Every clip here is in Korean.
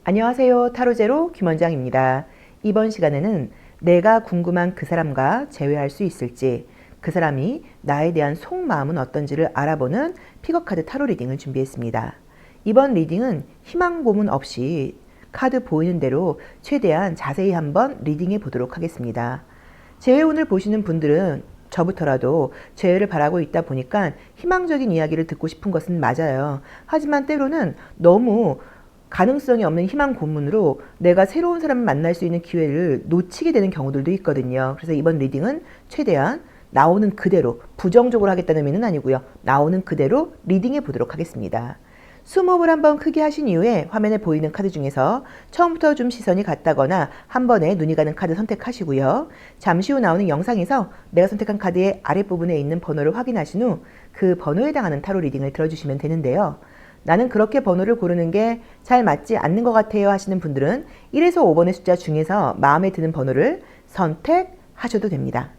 안녕하세요. 타로제로 김원장입니다. 이번 시간에는 내가 궁금한 그 사람과 재회할 수 있을지, 그 사람이 나에 대한 속마음은 어떤지를 알아보는 픽업카드 타로 리딩을 준비했습니다. 이번 리딩은 희망 고문 없이 카드 보이는 대로 최대한 자세히 한번 리딩해 보도록 하겠습니다. 재회운을 보시는 분들은 저부터라도 재회를 바라고 있다 보니까 희망적인 이야기를 듣고 싶은 것은 맞아요. 하지만 때로는 너무 가능성이 없는 희망 고문으로 내가 새로운 사람을 만날 수 있는 기회를 놓치게 되는 경우들도 있거든요. 그래서 이번 리딩은 최대한 나오는 그대로, 부정적으로 하겠다는 의미는 아니고요. 나오는 그대로 리딩해 보도록 하겠습니다. 숨호흡을 한번 크게 하신 이후에 화면에 보이는 카드 중에서 처음부터 좀 시선이 같다거나 한 번에 눈이 가는 카드 선택하시고요. 잠시 후 나오는 영상에서 내가 선택한 카드의 아랫부분에 있는 번호를 확인하신 후 그 번호에 해당하는 타로 리딩을 들어주시면 되는데요. 나는 그렇게 번호를 고르는 게 잘 맞지 않는 것 같아요 하시는 분들은 1에서 5번의 숫자 중에서 마음에 드는 번호를 선택하셔도 됩니다.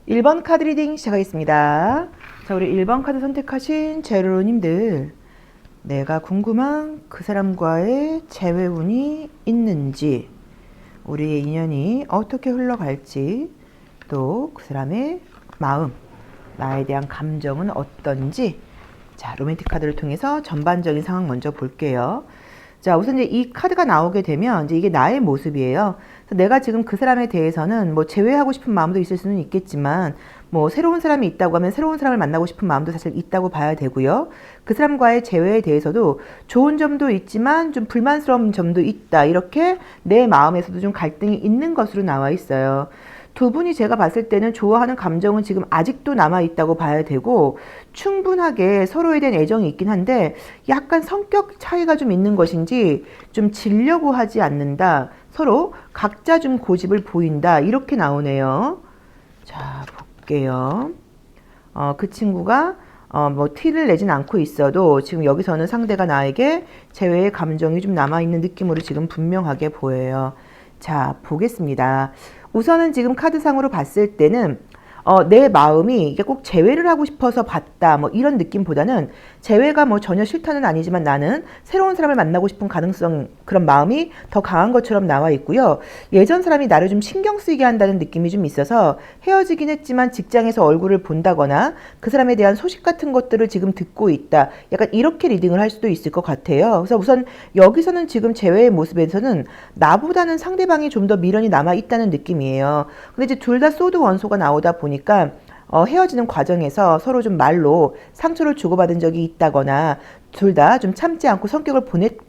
(1번) 카드 리딩 시작하겠습니다. 자, 우리 1번 카드 선택하신 제로님들, 내가 궁금한 그 사람과의 재회운이 있는지, 우리의 인연이 어떻게 흘러갈지, 또 그 사람의 마음, 나에 대한 감정은 어떤지. 자, 로맨틱 카드를 통해서 전반적인 상황 먼저 볼게요. 자, 우선 이제 이 카드가 나오게 되면 이제 이게 나의 모습이에요. 그래서 내가 지금 그 사람에 대해서는 뭐 제외하고 싶은 마음도 있을 수는 있겠지만, 뭐 새로운 사람이 있다고 하면 새로운 사람을 만나고 싶은 마음도 사실 있다고 봐야 되고요. 그 사람과의 재회에 대해서도 좋은 점도 있지만 좀 불만스러운 점도 있다. 이렇게 내 마음에서도 좀 갈등이 있는 것으로 나와 있어요. 두 분이 제가 봤을 때는 좋아하는 감정은 지금 아직도 남아있다고 봐야 되고, 충분하게 서로에 대한 애정이 있긴 한데 약간 성격 차이가 좀 있는 것인지 좀 지려고 하지 않는다, 서로 각자 좀 고집을 보인다, 이렇게 나오네요. 자, 볼게요. 그 친구가 뭐 티를 내진 않고 있어도 지금 여기서는 상대가 나에게 재회의 감정이 좀 남아있는 느낌으로 지금 분명하게 보여요. 자, 보겠습니다. 우선은 지금 카드상으로 봤을 때는 내 마음이 이게 꼭 재회를 하고 싶어서 봤다, 뭐 이런 느낌보다는 재회가 뭐 전혀 싫다는 아니지만 나는 새로운 사람을 만나고 싶은 가능성, 그런 마음이 더 강한 것처럼 나와 있고요. 예전 사람이 나를 좀 신경 쓰이게 한다는 느낌이 좀 있어서 헤어지긴 했지만 직장에서 얼굴을 본다거나 그 사람에 대한 소식 같은 것들을 지금 듣고 있다, 약간 이렇게 리딩을 할 수도 있을 것 같아요. 그래서 우선 여기서는 지금 재회의 모습에서는 나보다는 상대방이 좀 더 미련이 남아 있다는 느낌이에요. 근데 이제 둘 다 소드 원소가 나오다 보니까 헤어지는 과정에서 서로 좀 말로 상처를 주고받은 적이 있다거나 둘 다 좀 참지 않고 성격을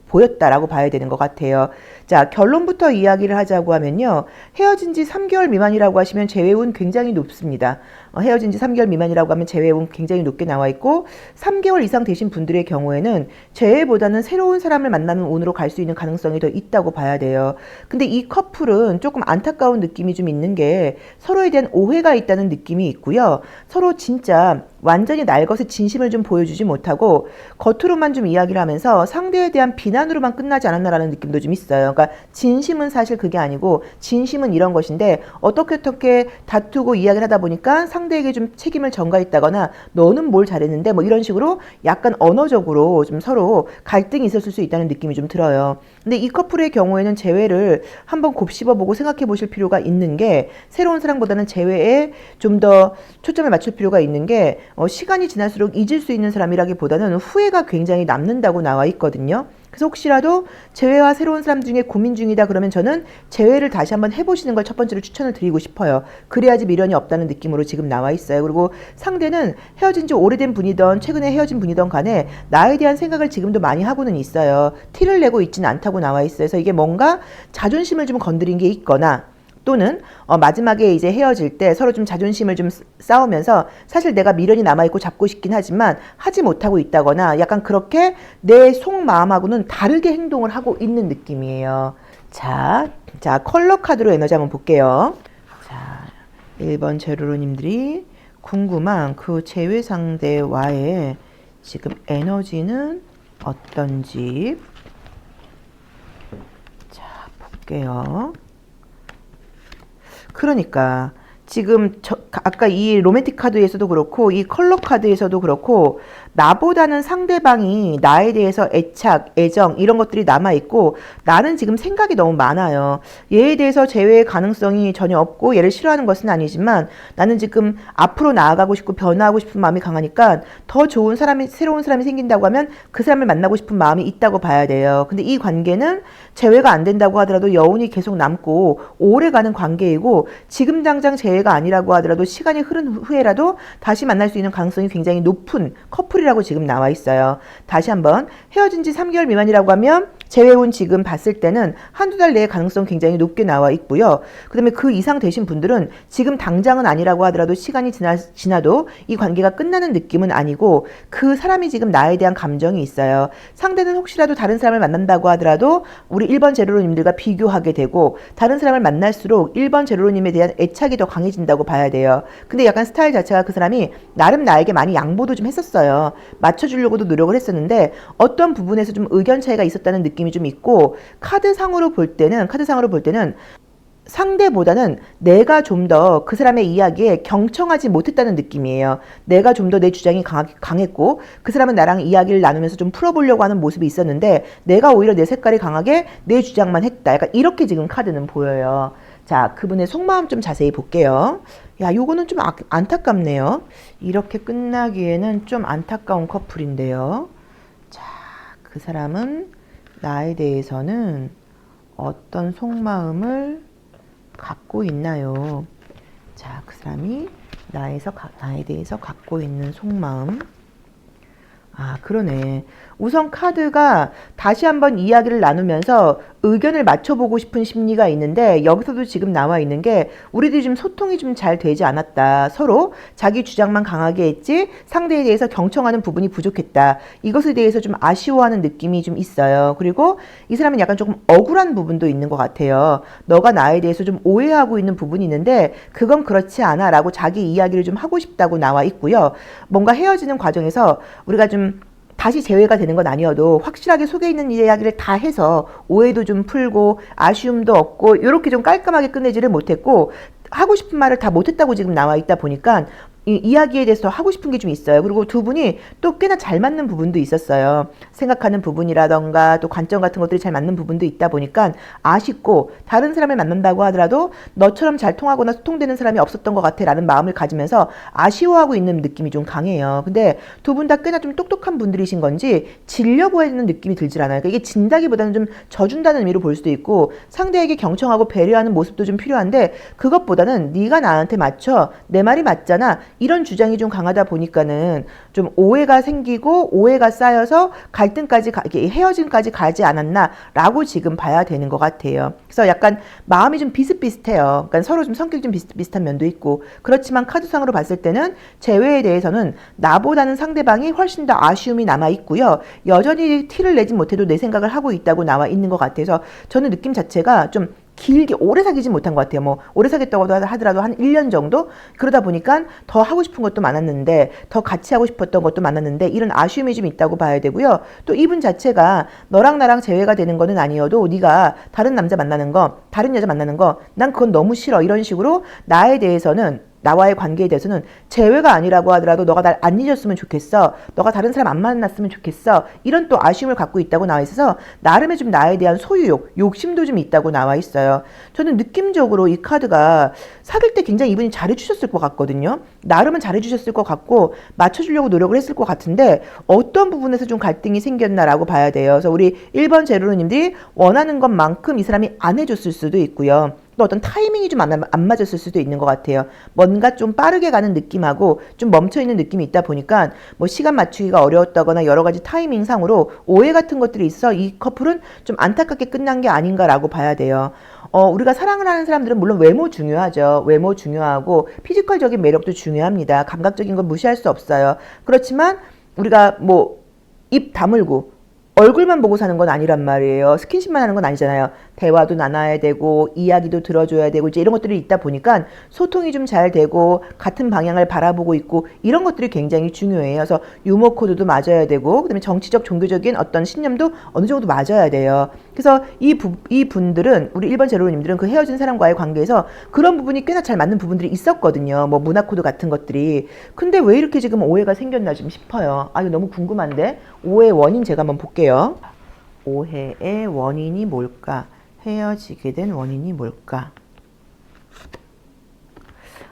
보였다라고 봐야 되는 것 같아요. 자, 결론부터 이야기를 하자고 하면요. 헤어진 지 3개월 미만이라고 하시면 재회운 굉장히 높습니다. 헤어진 지 3개월 미만이라고 하면 재회운 굉장히 높게 나와 있고, 3개월 이상 되신 분들의 경우에는 재회보다는 새로운 사람을 만나는 운으로 갈 수 있는 가능성이 더 있다고 봐야 돼요. 근데 이 커플은 조금 안타까운 느낌이 좀 있는 게 서로에 대한 오해가 있다는 느낌이 있고요. 서로 진짜 완전히 날 것의 진심을 좀 보여주지 못하고 겉으로만 좀 이야기를 하면서 상대에 대한 비난으로만 끝나지 않았나라는 느낌도 좀 있어요. 그러니까 진심은 사실 그게 아니고 진심은 이런 것인데 어떻게 다투고 이야기를 하다 보니까 상대에게 좀 책임을 전가했다거나 너는 뭘 잘했는데 뭐 이런 식으로 약간 언어적으로 좀 서로 갈등이 있었을 수 있다는 느낌이 좀 들어요. 근데 이 커플의 경우에는 재회를 한번 곱씹어보고 생각해 보실 필요가 있는 게, 새로운 사랑보다는 재회에 좀 더 초점을 맞출 필요가 있는 게, 시간이 지날수록 잊을 수 있는 사람이라기보다는 후회가 굉장히 남는다고 나와 있거든요. 그래서 혹시라도 재회와 새로운 사람 중에 고민 중이다 그러면 저는 재회를 다시 한번 해보시는 걸 첫 번째로 추천을 드리고 싶어요. 그래야지 미련이 없다는 느낌으로 지금 나와 있어요. 그리고 상대는 헤어진 지 오래된 분이던 최근에 헤어진 분이던 간에 나에 대한 생각을 지금도 많이 하고는 있어요. 티를 내고 있지는 않다고 나와 있어요. 그래서 이게 뭔가 자존심을 좀 건드린 게 있거나, 또는 마지막에 이제 헤어질 때 서로 좀 자존심을 좀 싸우면서 사실 내가 미련이 남아있고 잡고 싶긴 하지만 하지 못하고 있다거나, 약간 그렇게 내 속마음하고는 다르게 행동을 하고 있는 느낌이에요. 자, 컬러 카드로 에너지 한번 볼게요. 자, 1번 제로로님들이 궁금한 그 재회 상대와의 지금 에너지는 어떤지. 자, 볼게요. 그러니까 지금 아까 이 로맨틱 카드에서도 그렇고 이 컬러 카드에서도 그렇고 나보다는 상대방이 나에 대해서 애착, 애정 이런 것들이 남아있고 나는 지금 생각이 너무 많아요. 얘에 대해서 재회의 가능성이 전혀 없고 얘를 싫어하는 것은 아니지만 나는 지금 앞으로 나아가고 싶고 변화하고 싶은 마음이 강하니까 더 좋은 사람이, 새로운 사람이 생긴다고 하면 그 사람을 만나고 싶은 마음이 있다고 봐야 돼요. 근데 이 관계는 재회가 안 된다고 하더라도 여운이 계속 남고 오래가는 관계이고 지금 당장 재회가 아니라고 하더라도 시간이 흐른 후에라도 다시 만날 수 있는 가능성이 굉장히 높은 커플이라고 지금 나와 있어요. 다시 한번 헤어진 지 3개월 미만이라고 하면 재회운 지금 봤을 때는 한두 달 내에 가능성 굉장히 높게 나와 있고요. 그 다음에 그 이상 되신 분들은 지금 당장은 아니라고 하더라도 시간이 지나도 이 관계가 끝나는 느낌은 아니고 그 사람이 지금 나에 대한 감정이 있어요. 상대는 혹시라도 다른 사람을 만난다고 하더라도 우리 1번 제로로님들과 비교하게 되고 다른 사람을 만날수록 1번 제로로님에 대한 애착이 더 강해진다고 봐야 돼요. 근데 약간 스타일 자체가 그 사람이 나름 나에게 많이 양보도 좀 했었어요. 맞춰주려고도 노력을 했었는데 어떤 부분에서 좀 의견 차이가 있었다는 느낌이 좀 있고 카드상으로 볼 때는 상대보다는 내가 좀 더 그 사람의 이야기에 경청하지 못했다는 느낌이에요. 내가 좀 더 내 주장이 강했고 그 사람은 나랑 이야기를 나누면서 좀 풀어보려고 하는 모습이 있었는데 내가 오히려 내 색깔이 강하게 내 주장만 했다. 약간 이렇게 지금 카드는 보여요. 자, 그분의 속마음 좀 자세히 볼게요. 야, 요거는 좀 안타깝네요. 이렇게 끝나기에는 좀 안타까운 커플인데요. 자, 그 사람은 나에 대해서는 어떤 속마음을 갖고 있나요? 자, 그 사람이 나에 대해서 갖고 있는 속마음. 아, 그러네. 우선 카드가 다시 한번 이야기를 나누면서 의견을 맞춰보고 싶은 심리가 있는데 여기서도 지금 나와 있는 게 우리들이 좀 소통이 좀 잘 되지 않았다. 서로 자기 주장만 강하게 했지 상대에 대해서 경청하는 부분이 부족했다. 이것에 대해서 좀 아쉬워하는 느낌이 좀 있어요. 그리고 이 사람은 약간 조금 억울한 부분도 있는 것 같아요. 너가 나에 대해서 좀 오해하고 있는 부분이 있는데 그건 그렇지 않아 라고 자기 이야기를 좀 하고 싶다고 나와 있고요. 뭔가 헤어지는 과정에서 우리가 좀 다시 재회가 되는 건 아니어도 확실하게 속에 있는 이야기를 다 해서 오해도 좀 풀고 아쉬움도 없고 이렇게 좀 깔끔하게 끝내지를 못했고 하고 싶은 말을 다 못했다고 지금 나와 있다 보니까 이 이야기에 대해서 하고 싶은 게 좀 있어요. 그리고 두 분이 또 꽤나 잘 맞는 부분도 있었어요. 생각하는 부분이라던가 또 관점 같은 것들이 잘 맞는 부분도 있다 보니까 아쉽고 다른 사람을 만난다고 하더라도 너처럼 잘 통하거나 소통되는 사람이 없었던 것 같아 라는 마음을 가지면서 아쉬워하고 있는 느낌이 좀 강해요. 근데 두 분 다 꽤나 좀 똑똑한 분들이신 건지 지려고 하는 느낌이 들질 않아요. 그러니까 이게 진다기보다는 좀 져준다는 의미로 볼 수도 있고 상대에게 경청하고 배려하는 모습도 좀 필요한데 그것보다는 네가 나한테 맞춰 내 말이 맞잖아 이런 주장이 좀 강하다 보니까는 좀 오해가 생기고 오해가 쌓여서 갈등까지 헤어짐까지 가지 않았나라고 지금 봐야 되는 것 같아요. 그래서 약간 마음이 좀 비슷비슷해요. 그러니까 서로 좀 성격이 좀 비슷비슷한 면도 있고 그렇지만 카드상으로 봤을 때는 재회에 대해서는 나보다는 상대방이 훨씬 더 아쉬움이 남아 있고요. 여전히 티를 내지 못해도 내 생각을 하고 있다고 나와 있는 것 같아서 저는 느낌 자체가 좀 길게 오래 사귀지 못한 것 같아요. 뭐 오래 사귀었다고 하더라도 한 1년 정도? 그러다 보니까 더 하고 싶은 것도 많았는데 더 같이 하고 싶었던 것도 많았는데 이런 아쉬움이 좀 있다고 봐야 되고요. 또 이분 자체가 너랑 나랑 재회가 되는 거는 아니어도 네가 다른 남자 만나는 거 다른 여자 만나는 거 난 그건 너무 싫어 이런 식으로 나에 대해서는 나와의 관계에 대해서는 재회가 아니라고 하더라도 너가 날 안 잊었으면 좋겠어. 너가 다른 사람 안 만났으면 좋겠어. 이런 또 아쉬움을 갖고 있다고 나와 있어서 나름의 좀 나에 대한 소유욕, 욕심도 좀 있다고 나와 있어요. 저는 느낌적으로 이 카드가 사귈 때 굉장히 이분이 잘해주셨을 것 같거든요. 나름은 잘해주셨을 것 같고 맞춰주려고 노력을 했을 것 같은데 어떤 부분에서 좀 갈등이 생겼나라고 봐야 돼요. 그래서 우리 1번 제로로님들이 원하는 것만큼 이 사람이 안 해줬을 수도 있고요. 또 어떤 타이밍이 좀 안 맞았을 수도 있는 것 같아요. 뭔가 좀 빠르게 가는 느낌하고 좀 멈춰있는 느낌이 있다 보니까 뭐 시간 맞추기가 어려웠다거나 여러 가지 타이밍상으로 오해 같은 것들이 있어 이 커플은 좀 안타깝게 끝난 게 아닌가라고 봐야 돼요. 우리가 사랑을 하는 사람들은 물론 외모 중요하죠. 외모 중요하고 피지컬적인 매력도 중요합니다. 감각적인 건 무시할 수 없어요. 그렇지만 우리가 뭐 입 다물고 얼굴만 보고 사는 건 아니란 말이에요. 스킨십만 하는 건 아니잖아요. 대화도 나눠야 되고 이야기도 들어줘야 되고 이제 이런 것들이 있다 보니까 소통이 좀 잘 되고 같은 방향을 바라보고 있고 이런 것들이 굉장히 중요해요. 그래서 유머 코드도 맞아야 되고 그다음에 정치적 종교적인 어떤 신념도 어느 정도 맞아야 돼요. 그래서 이 분들은 우리 1번 제로님들은 그 헤어진 사람과의 관계에서 그런 부분이 꽤나 잘 맞는 부분들이 있었거든요. 뭐 문화 코드 같은 것들이. 근데 왜 이렇게 지금 오해가 생겼나 좀 싶어요. 아, 이거 너무 궁금한데 오해의 원인 제가 한번 볼게요. 오해의 원인이 뭘까? 헤어지게 된 원인이 뭘까?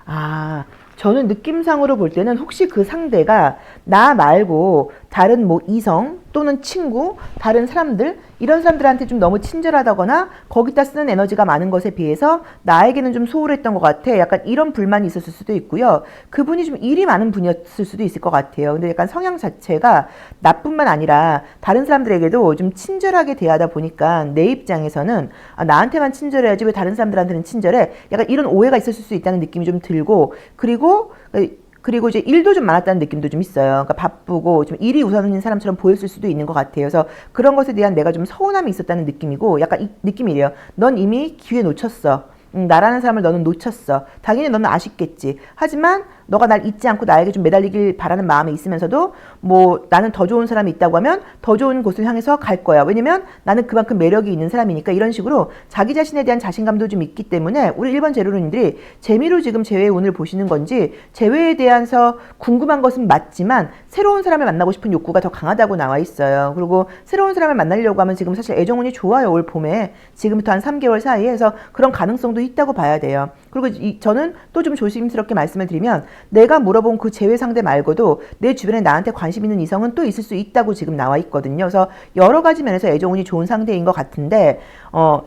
아, 저는 느낌상으로 볼 때는 혹시 그 상대가 나 말고 다른 뭐 이성 또는 친구, 다른 사람들 이런 사람들한테 좀 너무 친절하다거나 거기다 쓰는 에너지가 많은 것에 비해서 나에게는 좀 소홀했던 것 같아. 약간 이런 불만이 있었을 수도 있고요. 그분이 좀 일이 많은 분이었을 수도 있을 것 같아요. 근데 약간 성향 자체가 나뿐만 아니라 다른 사람들에게도 좀 친절하게 대하다 보니까 내 입장에서는 아, 나한테만 친절해야지 왜 다른 사람들한테는 친절해? 약간 이런 오해가 있었을 수 있다는 느낌이 좀 들고 그리고 이제 일도 좀 많았다는 느낌도 좀 있어요. 그러니까 바쁘고 좀 일이 우선인 사람처럼 보였을 수도 있는 것 같아요. 그래서 그런 것에 대한 내가 좀 서운함이 있었다는 느낌이고 약간 이 느낌이 이래요. 넌 이미 기회 놓쳤어. 나라는 사람을 너는 놓쳤어. 당연히 너는 아쉽겠지. 하지만 너가 날 잊지 않고 나에게 좀 매달리길 바라는 마음이 있으면서도 뭐 나는 더 좋은 사람이 있다고 하면 더 좋은 곳을 향해서 갈 거야. 왜냐면 나는 그만큼 매력이 있는 사람이니까 이런 식으로 자기 자신에 대한 자신감도 좀 있기 때문에 우리 1번 제로님들이 재미로 지금 재회의 운을 보시는 건지 재회에 대해서 궁금한 것은 맞지만 새로운 사람을 만나고 싶은 욕구가 더 강하다고 나와 있어요. 그리고 새로운 사람을 만나려고 하면 지금 사실 애정운이 좋아요. 올 봄에 지금부터 한 3개월 사이에 해서 그런 가능성도 있다고 봐야 돼요. 그리고 저는 또 좀 조심스럽게 말씀을 드리면 내가 물어본 그 재회 상대 말고도 내 주변에 나한테 관심 있는 이성은 또 있을 수 있다고 지금 나와 있거든요. 그래서 여러 가지 면에서 애정운이 좋은 상대인 것 같은데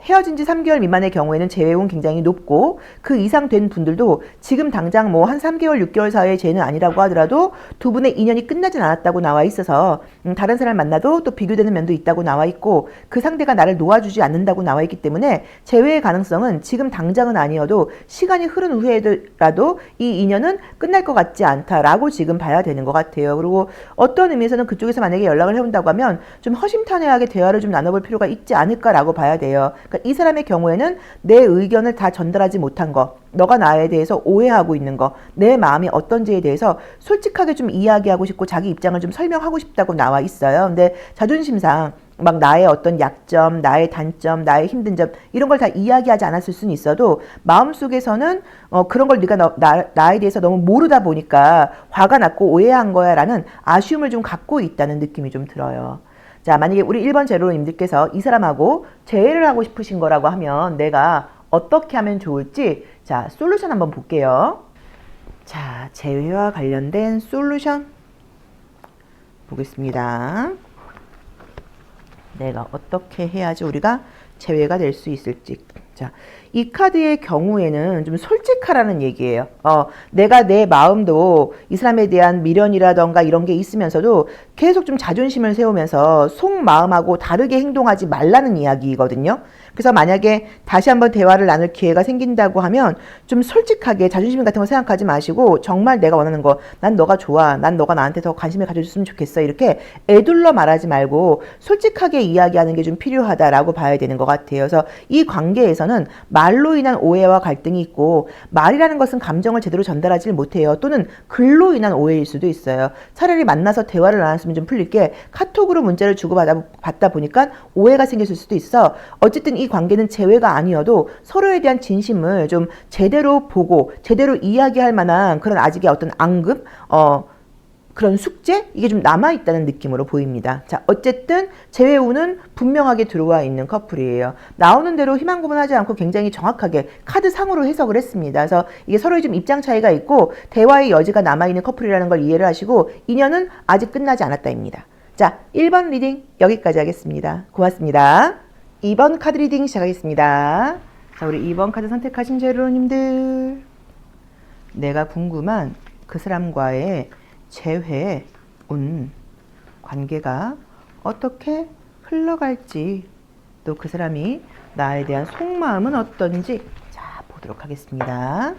헤어진 지 3개월 미만의 경우에는 재회운 굉장히 높고 그 이상 된 분들도 지금 당장 뭐 한 3개월, 6개월 사이의 재는 아니라고 하더라도 두 분의 인연이 끝나진 않았다고 나와 있어서 다른 사람을 만나도 또 비교되는 면도 있다고 나와 있고 그 상대가 나를 놓아주지 않는다고 나와 있기 때문에 재회의 가능성은 지금 당장은 아니어도 시간이 흐른 후에라도 이 인연은 끝날 것 같지 않다라고 지금 봐야 되는 것 같아요. 그리고 어떤 의미에서는 그쪽에서 만약에 연락을 해온다고 하면 좀 허심탄회하게 대화를 좀 나눠볼 필요가 있지 않을까라고 봐야 돼요. 그러니까 이 사람의 경우에는 내 의견을 다 전달하지 못한 거, 너가 나에 대해서 오해하고 있는 거, 내 마음이 어떤지에 대해서 솔직하게 좀 이야기하고 싶고 자기 입장을 좀 설명하고 싶다고 나와 있어요. 근데 자존심상 막 나의 어떤 약점, 나의 단점, 나의 힘든 점 이런 걸 다 이야기하지 않았을 수는 있어도 마음속에서는 그런 걸 네가 나에 대해서 너무 모르다 보니까 화가 났고 오해한 거야 라는 아쉬움을 좀 갖고 있다는 느낌이 좀 들어요. 자, 만약에 우리 1번 제로님들께서 이 사람하고 재회를 하고 싶으신 거라고 하면 내가 어떻게 하면 좋을지 자, 솔루션 한번 볼게요. 자, 재회와 관련된 솔루션 보겠습니다. 내가 어떻게 해야지 우리가 재회가 될 수 있을지. 자, 이 카드의 경우에는 좀 솔직하라는 얘기예요. 내가 내 마음도 이 사람에 대한 미련이라던가 이런 게 있으면서도 계속 좀 자존심을 세우면서 속마음하고 다르게 행동하지 말라는 이야기거든요. 그래서 만약에 다시 한번 대화를 나눌 기회가 생긴다고 하면 좀 솔직하게 자존심 같은 거 생각하지 마시고 정말 내가 원하는 거, 난 너가 좋아, 난 너가 나한테 더 관심을 가져줬으면 좋겠어 이렇게 애둘러 말하지 말고 솔직하게 이야기하는 게 좀 필요하다라고 봐야 되는 것 같아요. 그래서 이 관계에서는 말로 인한 오해와 갈등이 있고 말이라는 것은 감정을 제대로 전달하지 못해요. 또는 글로 인한 오해일 수도 있어요. 차라리 만나서 대화를 나눴으면 좀 풀릴 게 카톡으로 문자를 주고받다 보니까 오해가 생겼을 수도 있어. 어쨌든 이 관계는 재회가 아니어도 서로에 대한 진심을 좀 제대로 보고 제대로 이야기할 만한 그런 아직의 어떤 앙금, 그런 숙제? 이게 좀 남아있다는 느낌으로 보입니다. 자, 어쨌든 재회운은 분명하게 들어와 있는 커플이에요. 나오는 대로 희망고문하지 않고 굉장히 정확하게 카드상으로 해석을 했습니다. 그래서 이게 서로의 좀 입장 차이가 있고 대화의 여지가 남아있는 커플이라는 걸 이해를 하시고 인연은 아직 끝나지 않았다입니다. 자, 1번 리딩 여기까지 하겠습니다. 고맙습니다. 2번 카드 리딩 시작하겠습니다. 자, 우리 2번 카드 선택하신 제로님들, 내가 궁금한 그 사람과의 재회 운 관계가 어떻게 흘러갈지, 또 그 사람이 나에 대한 속마음은 어떤지 자 보도록 하겠습니다.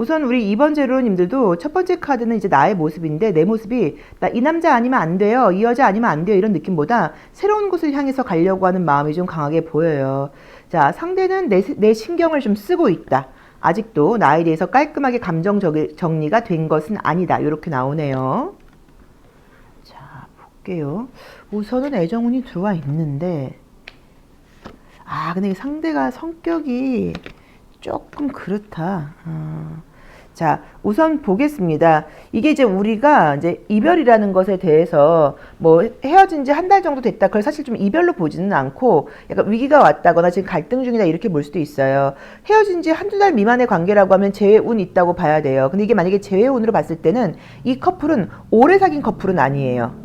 우선 우리 2번 제로님들도 첫 번째 카드는 이제 나의 모습인데 내 모습이 나 이 남자 아니면 안 돼요. 이 여자 아니면 안 돼요. 이런 느낌보다 새로운 곳을 향해서 가려고 하는 마음이 좀 강하게 보여요. 자, 상대는 내 신경을 좀 쓰고 있다. 아직도 나에 대해서 깔끔하게 감정 정리가 된 것은 아니다. 이렇게 나오네요. 자, 볼게요. 우선은 애정운이 들어와 있는데 근데 상대가 성격이 조금 그렇다. 자, 우선 보겠습니다. 이게 이제 우리가 이제 이별이라는 것에 대해서 뭐 헤어진 지 한 달 정도 됐다. 그걸 사실 좀 이별로 보지는 않고 약간 위기가 왔다거나 지금 갈등 중이다 이렇게 볼 수도 있어요. 헤어진 지 한두 달 미만의 관계라고 하면 재회운 있다고 봐야 돼요. 근데 이게 만약에 재회운으로 봤을 때는 이 커플은 오래 사귄 커플은 아니에요.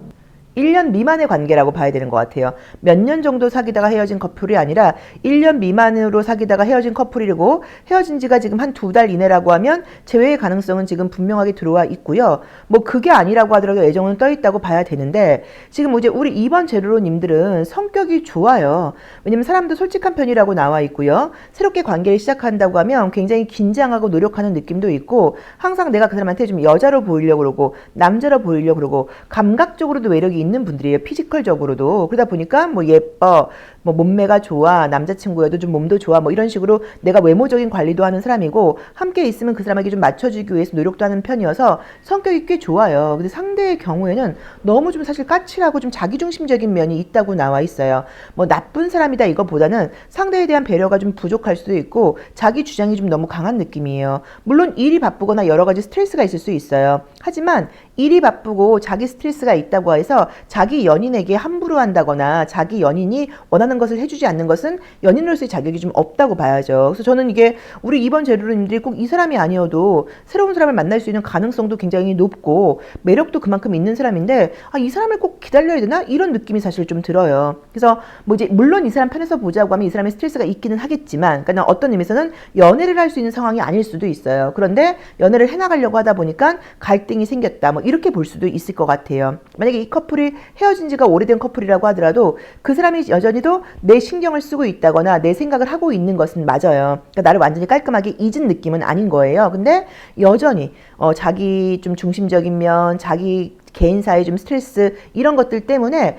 1년 미만의 관계라고 봐야 되는 것 같아요. 몇 년 정도 사귀다가 헤어진 커플이 아니라 1년 미만으로 사귀다가 헤어진 커플이고 헤어진 지가 지금 한 2달 이내라고 하면 재회의 가능성은 지금 분명하게 들어와 있고요. 뭐 그게 아니라고 하더라도 애정은 떠 있다고 봐야 되는데 지금 이제 우리 2번 제로로님들은 성격이 좋아요. 왜냐면 사람도 솔직한 편이라고 나와 있고요. 새롭게 관계를 시작한다고 하면 굉장히 긴장하고 노력하는 느낌도 있고 항상 내가 그 사람한테 좀 여자로 보이려고 그러고 남자로 보이려고 그러고 감각적으로도 매력이 있는 분들이에요. 피지컬적으로도. 그러다 보니까 뭐 예뻐, 뭐 몸매가 좋아, 남자친구여도 좀 몸도 좋아, 뭐 이런 식으로 내가 외모적인 관리도 하는 사람이고 함께 있으면 그 사람에게 좀 맞춰주기 위해서 노력도 하는 편이어서 성격이 꽤 좋아요. 근데 상대의 경우에는 너무 좀 사실 까칠하고 좀 자기중심적인 면이 있다고 나와 있어요. 뭐 나쁜 사람이다 이거보다는 상대에 대한 배려가 좀 부족할 수도 있고 자기 주장이 좀 너무 강한 느낌이에요. 물론 일이 바쁘거나 여러 가지 스트레스가 있을 수 있어요. 하지만 일이 바쁘고 자기 스트레스가 있다고 해서 자기 연인에게 함부로 한다거나 자기 연인이 원하는 것을 해주지 않는 것은 연인으로서의 자격이 좀 없다고 봐야죠. 그래서 저는 이게 우리 이번 제로님들이 꼭 이 사람이 아니어도 새로운 사람을 만날 수 있는 가능성도 굉장히 높고 매력도 그만큼 있는 사람인데 이 사람을 꼭 기다려야 되나? 이런 느낌이 사실 좀 들어요. 그래서 뭐 이제 물론 이 사람 편에서 보자고 하면 이 사람의 스트레스가 있기는 하겠지만 그러니까 어떤 의미에서는 연애를 할 수 있는 상황이 아닐 수도 있어요. 그런데 연애를 해나가려고 하다 보니까 갈등이 생겼다. 뭐 이렇게 볼 수도 있을 것 같아요. 만약에 이 커플이 헤어진 지가 오래된 커플이라고 하더라도 그 사람이 여전히도 내 신경을 쓰고 있다거나 내 생각을 하고 있는 것은 맞아요. 그러니까 나를 완전히 깔끔하게 잊은 느낌은 아닌 거예요. 근데 여전히 자기 좀 중심적인 면, 자기 개인사의 좀 스트레스 이런 것들 때문에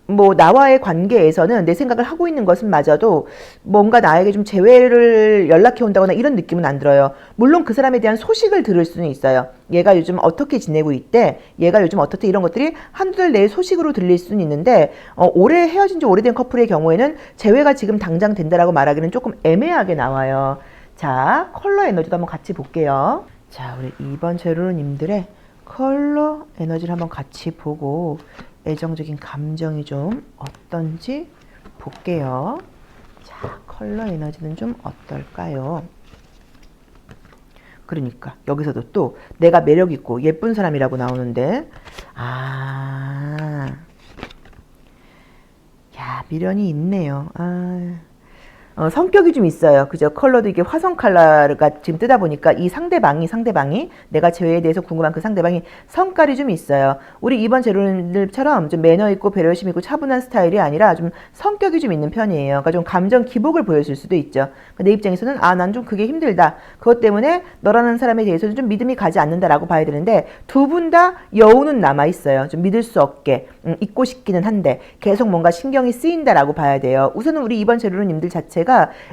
뭐 나와의 관계에서는 내 생각을 하고 있는 것은 맞아도 뭔가 나에게 좀 재회를 연락해 온다거나 이런 느낌은 안 들어요. 물론 그 사람에 대한 소식을 들을 수는 있어요. 얘가 요즘 어떻게 지내고 있대, 얘가 요즘 어떻게 이런 것들이 한두 달 내에 소식으로 들릴 수는 있는데 올해 헤어진 지 오래된 커플의 경우에는 재회가 지금 당장 된다라고 말하기는 조금 애매하게 나와요. 자, 컬러 에너지도 한번 같이 볼게요. 자, 우리 2번 제로님들의 컬러 에너지를 한번 같이 보고 애정적인 감정이 좀 어떤지 볼게요. 자, 컬러 에너지는 좀 어떨까요? 그러니까 여기서도 또 내가 매력있고 예쁜 사람이라고 나오는데 야, 미련이 있네요. 성격이 좀 있어요. 그죠? 컬러도 이게 화성 컬러가 지금 뜨다 보니까 이 상대방이 내가 재회에 대해서 궁금한 그 상대방이 성깔이 좀 있어요. 우리 이번 제로들처럼 좀 매너 있고 배려심 있고 차분한 스타일이 아니라 좀 성격이 좀 있는 편이에요. 그러니까 좀 감정 기복을 보여줄 수도 있죠. 내 입장에서는 난 좀 그게 힘들다. 그것 때문에 너라는 사람에 대해서는 좀 믿음이 가지 않는다라고 봐야 되는데 두 분 다 여운은 남아 있어요. 좀 믿을 수 없게 잊고 싶기는 한데 계속 뭔가 신경이 쓰인다라고 봐야 돼요. 우선은 우리 이번 제로님들 자체가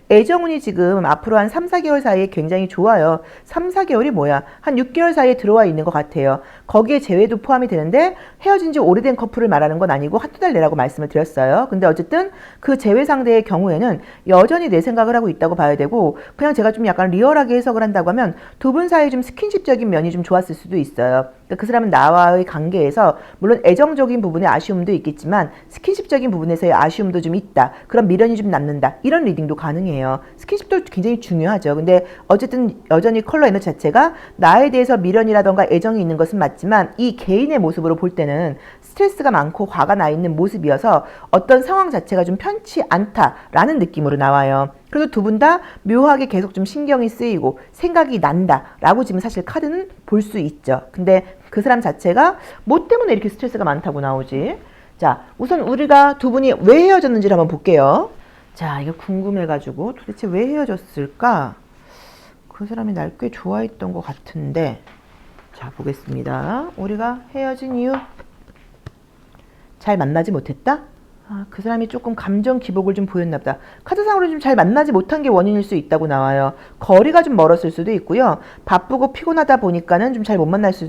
애정운이 지금 앞으로 한 3, 4개월 사이에 굉장히 좋아요. 3, 4개월이 뭐야? 한 6개월 사이에 들어와 있는 것 같아요. 거기에 재회도 포함이 되는데 헤어진 지 오래된 커플을 말하는 건 아니고 한두 달 내라고 말씀을 드렸어요. 근데 어쨌든 그 재회 상대의 경우에는 여전히 내 생각을 하고 있다고 봐야 되고 그냥 제가 좀 약간 리얼하게 해석을 한다고 하면 두 분 사이에 좀 스킨십적인 면이 좀 좋았을 수도 있어요. 그러니까 그 사람은 나와의 관계에서 물론 애정적인 부분에 아쉬움도 있겠지만 스킨십적인 부분에서의 아쉬움도 좀 있다. 그런 미련이 좀 남는다. 이런 리딩도 가능해요. 스킨십도 굉장히 중요하죠. 근데 어쨌든 여전히 컬러 에너지 자체가 나에 대해서 미련이라던가 애정이 있는 것은 맞지만 이 개인의 모습으로 볼 때는 스트레스가 많고 화가 나 있는 모습이어서 어떤 상황 자체가 좀 편치 않다라는 느낌으로 나와요. 그래도 두 분 다 묘하게 계속 좀 신경이 쓰이고 생각이 난다라고 지금 사실 카드는 볼 수 있죠. 근데 그 사람 자체가 뭐 때문에 이렇게 스트레스가 많다고 나오지? 자, 우선 우리가 두 분이 왜 헤어졌는지를 한번 볼게요. 자, 이거 궁금해가지고 도대체 왜 헤어졌을까? 그 사람이 날 꽤 좋아했던 것 같은데. 자, 보겠습니다. 우리가 헤어진 이유. 잘 만나지 못했다? 그 사람이 조금 감정 기복을 좀 보였나 보다. 카드상으로 좀 잘 만나지 못한 게 원인일 수 있다고 나와요. 거리가 좀 멀었을 수도 있고요. 바쁘고 피곤하다 보니까는 좀 잘 못 만났을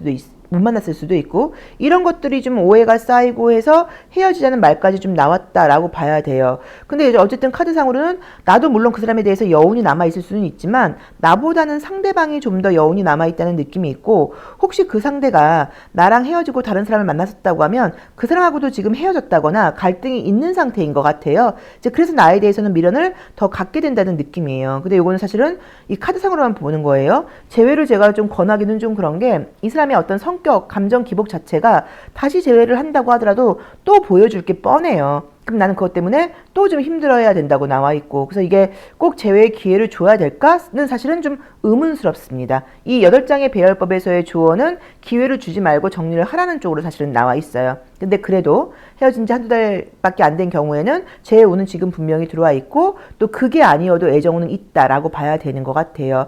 수도 있고, 이런 것들이 좀 오해가 쌓이고 해서 헤어지자는 말까지 좀 나왔다라고 봐야 돼요. 근데 어쨌든 카드상으로는 나도 물론 그 사람에 대해서 여운이 남아있을 수는 있지만 나보다는 상대방이 좀 더 여운이 남아있다는 느낌이 있고, 혹시 그 상대가 나랑 헤어지고 다른 사람을 만났었다고 하면 그 사람하고도 지금 헤어졌다거나 갈등이 있는 상태인 것 같아요. 이제 그래서 나에 대해서는 미련을 더 갖게 된다는 느낌이에요. 근데 이거는 사실은 이 카드상으로만 보는 거예요. 재회를 제가 좀 권하기는 좀 그런 게, 이 사람의 어떤 성격, 감정 기복 자체가 다시 재회를 한다고 하더라도 또 보여줄 게 뻔해요. 그럼 나는 그것 때문에 또 좀 힘들어야 된다고 나와 있고, 그래서 이게 꼭 재회의 기회를 줘야 될까는 사실은 좀 의문스럽습니다. 이 8장의 배열법에서의 조언은 기회를 주지 말고 정리를 하라는 쪽으로 사실은 나와 있어요. 근데 그래도 헤어진 지 한두 달밖에 안 된 경우에는 재회 운은 지금 분명히 들어와 있고, 또 그게 아니어도 애정 운은 있다라고 봐야 되는 것 같아요.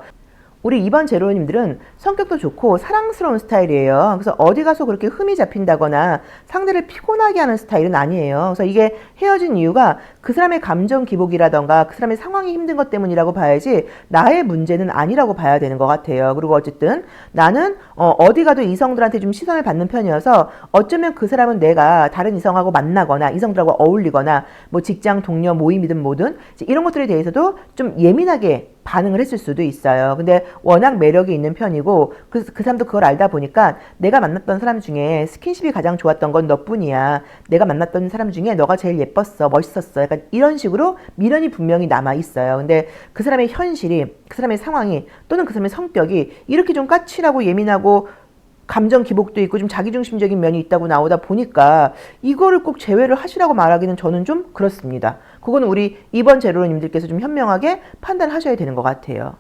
우리 2번 제로님들은 성격도 좋고 사랑스러운 스타일이에요. 그래서 어디 가서 그렇게 흠이 잡힌다거나 상대를 피곤하게 하는 스타일은 아니에요. 그래서 이게 헤어진 이유가 그 사람의 감정 기복이라던가 그 사람의 상황이 힘든 것 때문이라고 봐야지 나의 문제는 아니라고 봐야 되는 것 같아요. 그리고 어쨌든 나는 어디 가도 이성들한테 좀 시선을 받는 편이어서 어쩌면 그 사람은 내가 다른 이성하고 만나거나 이성들하고 어울리거나 뭐 직장 동료 모임이든 뭐든 이런 것들에 대해서도 좀 예민하게 반응을 했을 수도 있어요. 근데 워낙 매력이 있는 편이고, 그래서 그 사람도 그걸 알다 보니까 내가 만났던 사람 중에 스킨십이 가장 좋았던 건 너뿐이야. 내가 만났던 사람 중에 너가 제일 예뻤어, 멋있었어. 약간 이런 식으로 미련이 분명히 남아 있어요. 근데 그 사람의 현실이, 그 사람의 상황이, 또는 그 사람의 성격이 이렇게 좀 까칠하고 예민하고 감정 기복도 있고 좀 자기중심적인 면이 있다고 나오다 보니까 이거를 꼭 제외를 하시라고 말하기는 저는 좀 그렇습니다. 그거는 우리 2번 제로님들께서 좀 현명하게 판단하셔야 되는 것 같아요.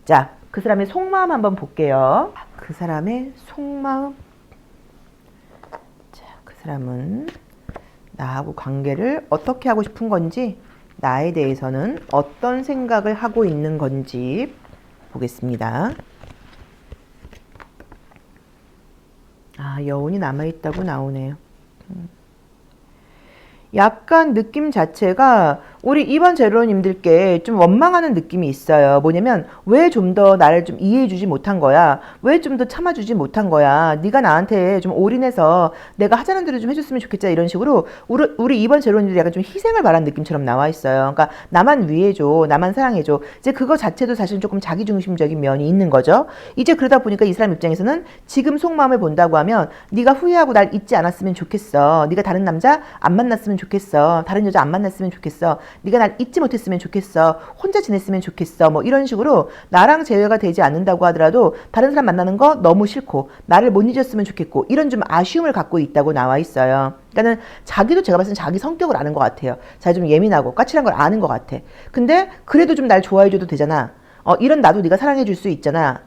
자, 그 사람의 속마음 한번 볼게요. 그 사람의 속마음. 자, 그 사람은 나하고 관계를 어떻게 하고 싶은 건지, 나에 대해서는 어떤 생각을 하고 있는 건지 보겠습니다. 여운이 남아있다고 나오네요. 약간 느낌 자체가 우리 2번 제로님들께 좀 원망하는 느낌이 있어요. 뭐냐면 왜 좀 더 나를 좀 이해해주지 못한 거야? 왜 좀 더 참아주지 못한 거야? 네가 나한테 좀 올인해서 내가 하자는 대로 좀 해줬으면 좋겠다, 이런 식으로 우리 2번 제로님들이 약간 좀 희생을 바란 느낌처럼 나와 있어요. 그러니까 나만 위해줘, 나만 사랑해줘. 이제 그거 자체도 사실 조금 자기중심적인 면이 있는 거죠. 이제 그러다 보니까 이 사람 입장에서는 지금 속마음을 본다고 하면 네가 후회하고 날 잊지 않았으면 좋겠어. 네가 다른 남자 안 만났으면 좋겠어. 다른 여자 안 만났으면 좋겠어. 네가 날 잊지 못했으면 좋겠어. 혼자 지냈으면 좋겠어. 뭐 이런 식으로 나랑 재회가 되지 않는다고 하더라도 다른 사람 만나는 거 너무 싫고 나를 못 잊었으면 좋겠고, 이런 좀 아쉬움을 갖고 있다고 나와 있어요. 그러니까는 자기도 제가 봤을 때 자기 성격을 아는 것 같아요. 자기 좀 예민하고 까칠한 걸 아는 것 같아. 근데 그래도 좀 날 좋아해줘도 되잖아. 이런 나도 네가 사랑해줄 수 있잖아.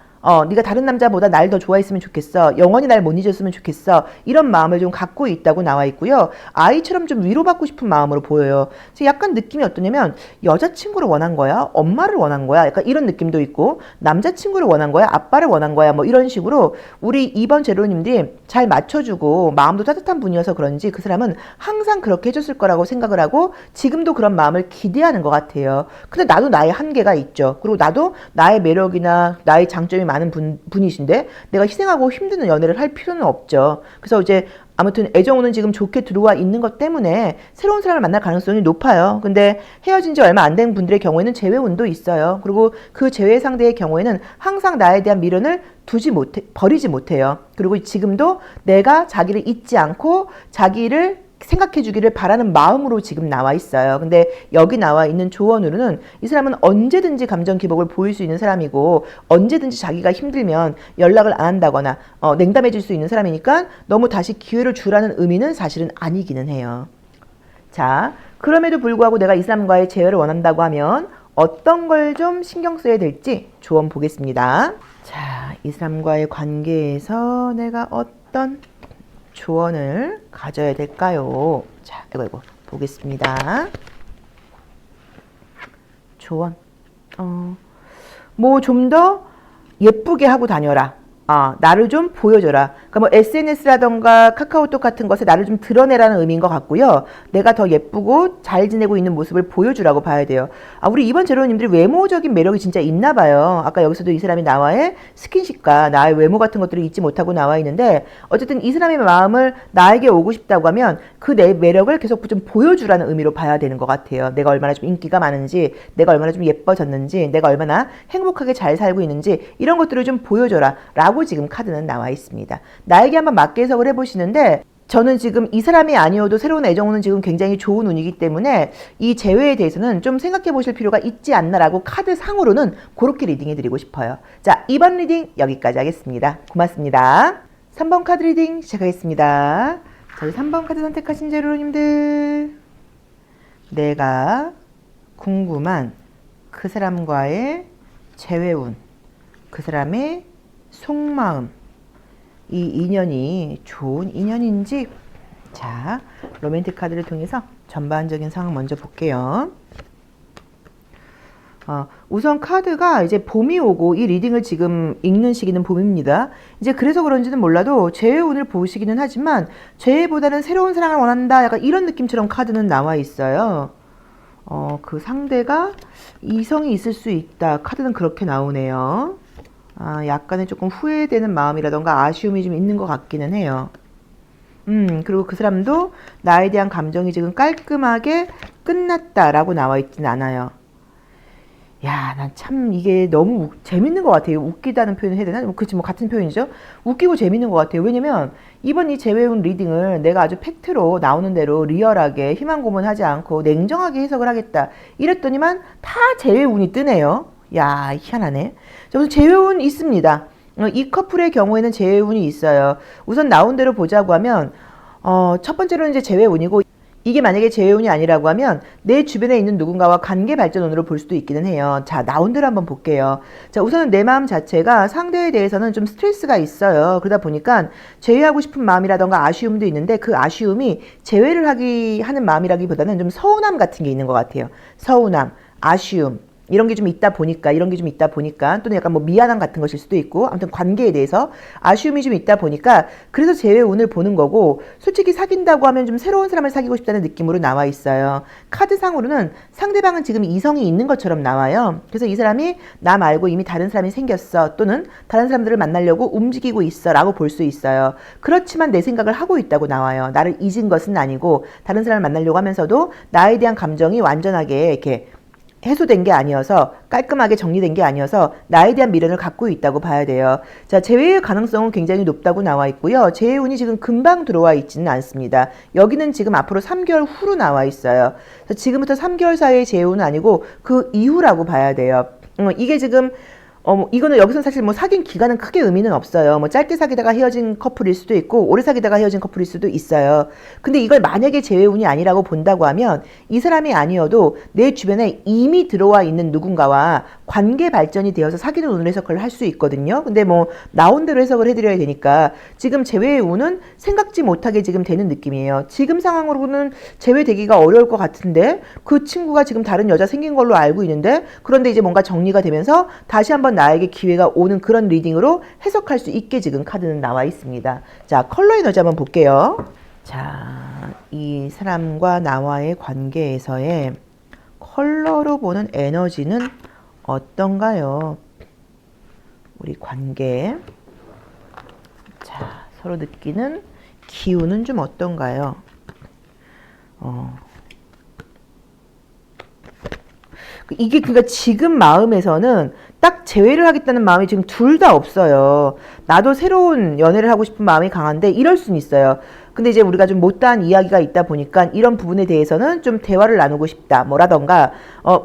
네가 다른 남자보다 날 더 좋아했으면 좋겠어. 영원히 날 못 잊었으면 좋겠어. 이런 마음을 좀 갖고 있다고 나와 있고요. 아이처럼 좀 위로받고 싶은 마음으로 보여요. 약간 느낌이 어떠냐면 여자친구를 원한 거야? 엄마를 원한 거야? 약간 이런 느낌도 있고, 남자친구를 원한 거야? 아빠를 원한 거야? 뭐 이런 식으로 우리 2번 제로님들이 잘 맞춰주고 마음도 따뜻한 분이어서 그런지 그 사람은 항상 그렇게 해줬을 거라고 생각을 하고 지금도 그런 마음을 기대하는 것 같아요. 근데 나도 나의 한계가 있죠. 그리고 나도 나의 매력이나 나의 장점이 많은 분이신데 내가 희생하고 힘드는 연애를 할 필요는 없죠. 그래서 이제 아무튼 애정운은 지금 좋게 들어와 있는 것 때문에 새로운 사람을 만날 가능성이 높아요. 근데 헤어진 지 얼마 안 된 분들의 경우에는 재회운도 있어요. 그리고 그 재회 상대의 경우에는 항상 나에 대한 미련을 버리지 못해요. 그리고 지금도 내가 자기를 잊지 않고 자기를 생각해 주기를 바라는 마음으로 지금 나와 있어요. 근데 여기 나와 있는 조언으로는 이 사람은 언제든지 감정 기복을 보일 수 있는 사람이고, 언제든지 자기가 힘들면 연락을 안 한다거나 냉담해질 수 있는 사람이니까 너무 다시 기회를 주라는 의미는 사실은 아니기는 해요. 자, 그럼에도 불구하고 내가 이 사람과의 재회를 원한다고 하면 어떤 걸 좀 신경 써야 될지 조언 보겠습니다. 자, 이 사람과의 관계에서 내가 어떤 조언을 가져야 될까요? 자, 이거 보겠습니다. 조언. 뭐 좀 더 예쁘게 하고 다녀라. 나를 좀 보여줘라. 그러니까 뭐 SNS라던가 카카오톡 같은 것에 나를 좀 드러내라는 의미인 것 같고요. 내가 더 예쁘고 잘 지내고 있는 모습을 보여주라고 봐야 돼요. 우리 이번 제로님들이 외모적인 매력이 진짜 있나 봐요. 아까 여기서도 이 사람이 나와의 스킨십과 나의 외모 같은 것들을 잊지 못하고 나와 있는데 어쨌든 이 사람의 마음을 나에게 오고 싶다고 하면 그 내 매력을 계속 좀 보여주라는 의미로 봐야 되는 것 같아요. 내가 얼마나 좀 인기가 많은지, 내가 얼마나 좀 예뻐졌는지, 내가 얼마나 행복하게 잘 살고 있는지 이런 것들을 좀 보여줘라 라고 지금 카드는 나와 있습니다. 나에게 한번 맞게 해석을 해보시는데 저는 지금 이 사람이 아니어도 새로운 애정운은 지금 굉장히 좋은 운이기 때문에 이 재회에 대해서는 좀 생각해 보실 필요가 있지 않나라고 카드 상으로는 그렇게 리딩해 드리고 싶어요. 자, 2번 리딩 여기까지 하겠습니다. 고맙습니다. 3번 카드 리딩 시작하겠습니다. 저희 3번 카드 선택하신 제로님들, 내가 궁금한 그 사람과의 재회운, 그 사람의 속마음, 이 인연이 좋은 인연인지, 자, 로맨틱 카드를 통해서 전반적인 상황 먼저 볼게요. 우선 카드가 이제 봄이 오고 이 리딩을 지금 읽는 시기는 봄입니다. 이제 그래서 그런지는 몰라도 재회 운을 보시기는 하지만 재회보다는 새로운 사랑을 원한다, 약간 이런 느낌처럼 카드는 나와 있어요. 그 상대가 이성이 있을 수 있다. 카드는 그렇게 나오네요. 약간의 조금 후회되는 마음이라던가 아쉬움이 좀 있는 것 같기는 해요. 그리고 그 사람도 나에 대한 감정이 지금 깔끔하게 끝났다라고 나와 있진 않아요. 야, 난 참 이게 너무 재밌는 것 같아요. 웃기다는 표현을 해야 되나? 그치, 뭐 같은 표현이죠. 웃기고 재밌는 것 같아요. 왜냐면 이번 이 재회운 리딩을 내가 아주 팩트로 나오는 대로 리얼하게 희망 고문하지 않고 냉정하게 해석을 하겠다 이랬더니만 다 재회운이 뜨네요. 야, 희한하네. 자, 우선 재회운 있습니다. 이 커플의 경우에는 재회운이 있어요. 우선 나온 대로 보자고 하면 첫 번째로는 이제 재회운이고, 이게 만약에 재회운이 아니라고 하면 내 주변에 있는 누군가와 관계 발전운으로 볼 수도 있기는 해요. 자, 나온 대로 한번 볼게요. 자, 우선은 내 마음 자체가 상대에 대해서는 좀 스트레스가 있어요. 그러다 보니까 재회하고 싶은 마음이라던가 아쉬움도 있는데 그 아쉬움이 재회를 하는 마음이라기보다는 좀 서운함 같은 게 있는 것 같아요. 서운함, 아쉬움. 이런 게 좀 있다 보니까, 또는 약간 뭐 미안함 같은 것일 수도 있고, 아무튼 관계에 대해서 아쉬움이 좀 있다 보니까, 그래서 재회운을 보는 거고, 솔직히 사귄다고 하면 좀 새로운 사람을 사귀고 싶다는 느낌으로 나와 있어요. 카드상으로는 상대방은 지금 이성이 있는 것처럼 나와요. 그래서 이 사람이 나 말고 이미 다른 사람이 생겼어, 또는 다른 사람들을 만나려고 움직이고 있어 라고 볼 수 있어요. 그렇지만 내 생각을 하고 있다고 나와요. 나를 잊은 것은 아니고, 다른 사람을 만나려고 하면서도 나에 대한 감정이 완전하게 이렇게 해소된 게 아니어서, 깔끔하게 정리된 게 아니어서 나에 대한 미련을 갖고 있다고 봐야 돼요. 자, 재회의 가능성은 굉장히 높다고 나와 있고요. 재회운이 지금 금방 들어와 있지는 않습니다. 여기는 지금 앞으로 3개월 후로 나와 있어요. 그래서 지금부터 3개월 사이의 재회운은 아니고 그 이후라고 봐야 돼요. 이게 지금 이거는 여기서는 사실 뭐 사귄 기간은 크게 의미는 없어요. 뭐 짧게 사귀다가 헤어진 커플일 수도 있고 오래 사귀다가 헤어진 커플일 수도 있어요. 근데 이걸 만약에 재회운이 아니라고 본다고 하면 이 사람이 아니어도 내 주변에 이미 들어와 있는 누군가와 관계 발전이 되어서 사귀는 운을 해석을 할 수 있거든요. 근데 뭐 나온 대로 해석을 해드려야 되니까 지금 재회의 운은 생각지 못하게 지금 되는 느낌이에요. 지금 상황으로는 재회되기가 어려울 것 같은데 그 친구가 지금 다른 여자 생긴 걸로 알고 있는데, 그런데 이제 뭔가 정리가 되면서 다시 한번 나에게 기회가 오는 그런 리딩으로 해석할 수 있게 지금 카드는 나와 있습니다. 자, 컬러 에너지 한번 볼게요. 자, 이 사람과 나와의 관계에서의 컬러로 보는 에너지는 어떤가요? 우리 관계. 자, 서로 느끼는 기운은 좀 어떤가요? 이게 그러니까 지금 마음에서는 딱 재회를 하겠다는 마음이 지금 둘 다 없어요. 나도 새로운 연애를 하고 싶은 마음이 강한데 이럴 수는 있어요. 근데 이제 우리가 좀 못다한 이야기가 있다 보니까 이런 부분에 대해서는 좀 대화를 나누고 싶다. 뭐라던가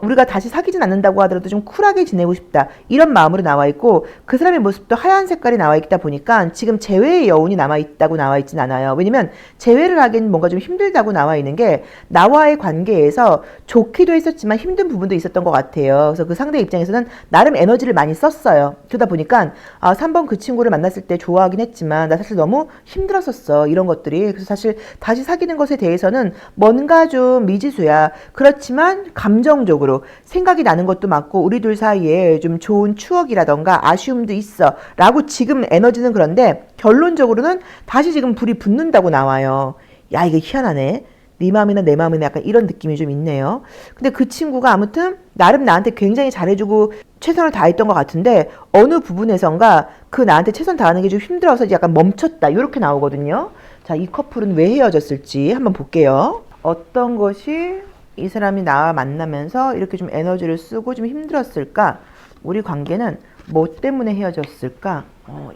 우리가 다시 사귀진 않는다고 하더라도 좀 쿨하게 지내고 싶다. 이런 마음으로 나와 있고, 그 사람의 모습도 하얀 색깔이 나와 있다 보니까 지금 재회의 여운이 남아 있다고 나와 있진 않아요. 왜냐면 재회를 하기엔 뭔가 좀 힘들다고 나와 있는 게, 나와의 관계에서 좋기도 했었지만 힘든 부분도 있었던 것 같아요. 그래서 그 상대 입장에서는 나름 에너지를 많이 썼어요. 그러다 보니까 3번 그 친구를 만났을 때 좋아하긴 했지만 나 사실 너무 힘들었었어. 이런 것들이. 그래서 사실 다시 사귀는 것에 대해서는 뭔가 좀 미지수야. 그렇지만 감정적으로 생각이 나는 것도 맞고 우리 둘 사이에 좀 좋은 추억이라던가 아쉬움도 있어. 라고 지금 에너지는 그런데 결론적으로는 다시 지금 불이 붙는다고 나와요. 야, 이게 희한하네. 네 마음이나 내 마음이나 약간 이런 느낌이 좀 있네요. 근데 그 친구가 아무튼 나름 나한테 굉장히 잘해주고 최선을 다했던 것 같은데 어느 부분에선가 그 나한테 최선 다하는 게 좀 힘들어서 약간 멈췄다. 이렇게 나오거든요. 자, 이 커플은 왜 헤어졌을지 한번 볼게요. 어떤 것이 이 사람이 나와 만나면서 이렇게 좀 에너지를 쓰고 좀 힘들었을까? 우리 관계는 뭐 때문에 헤어졌을까?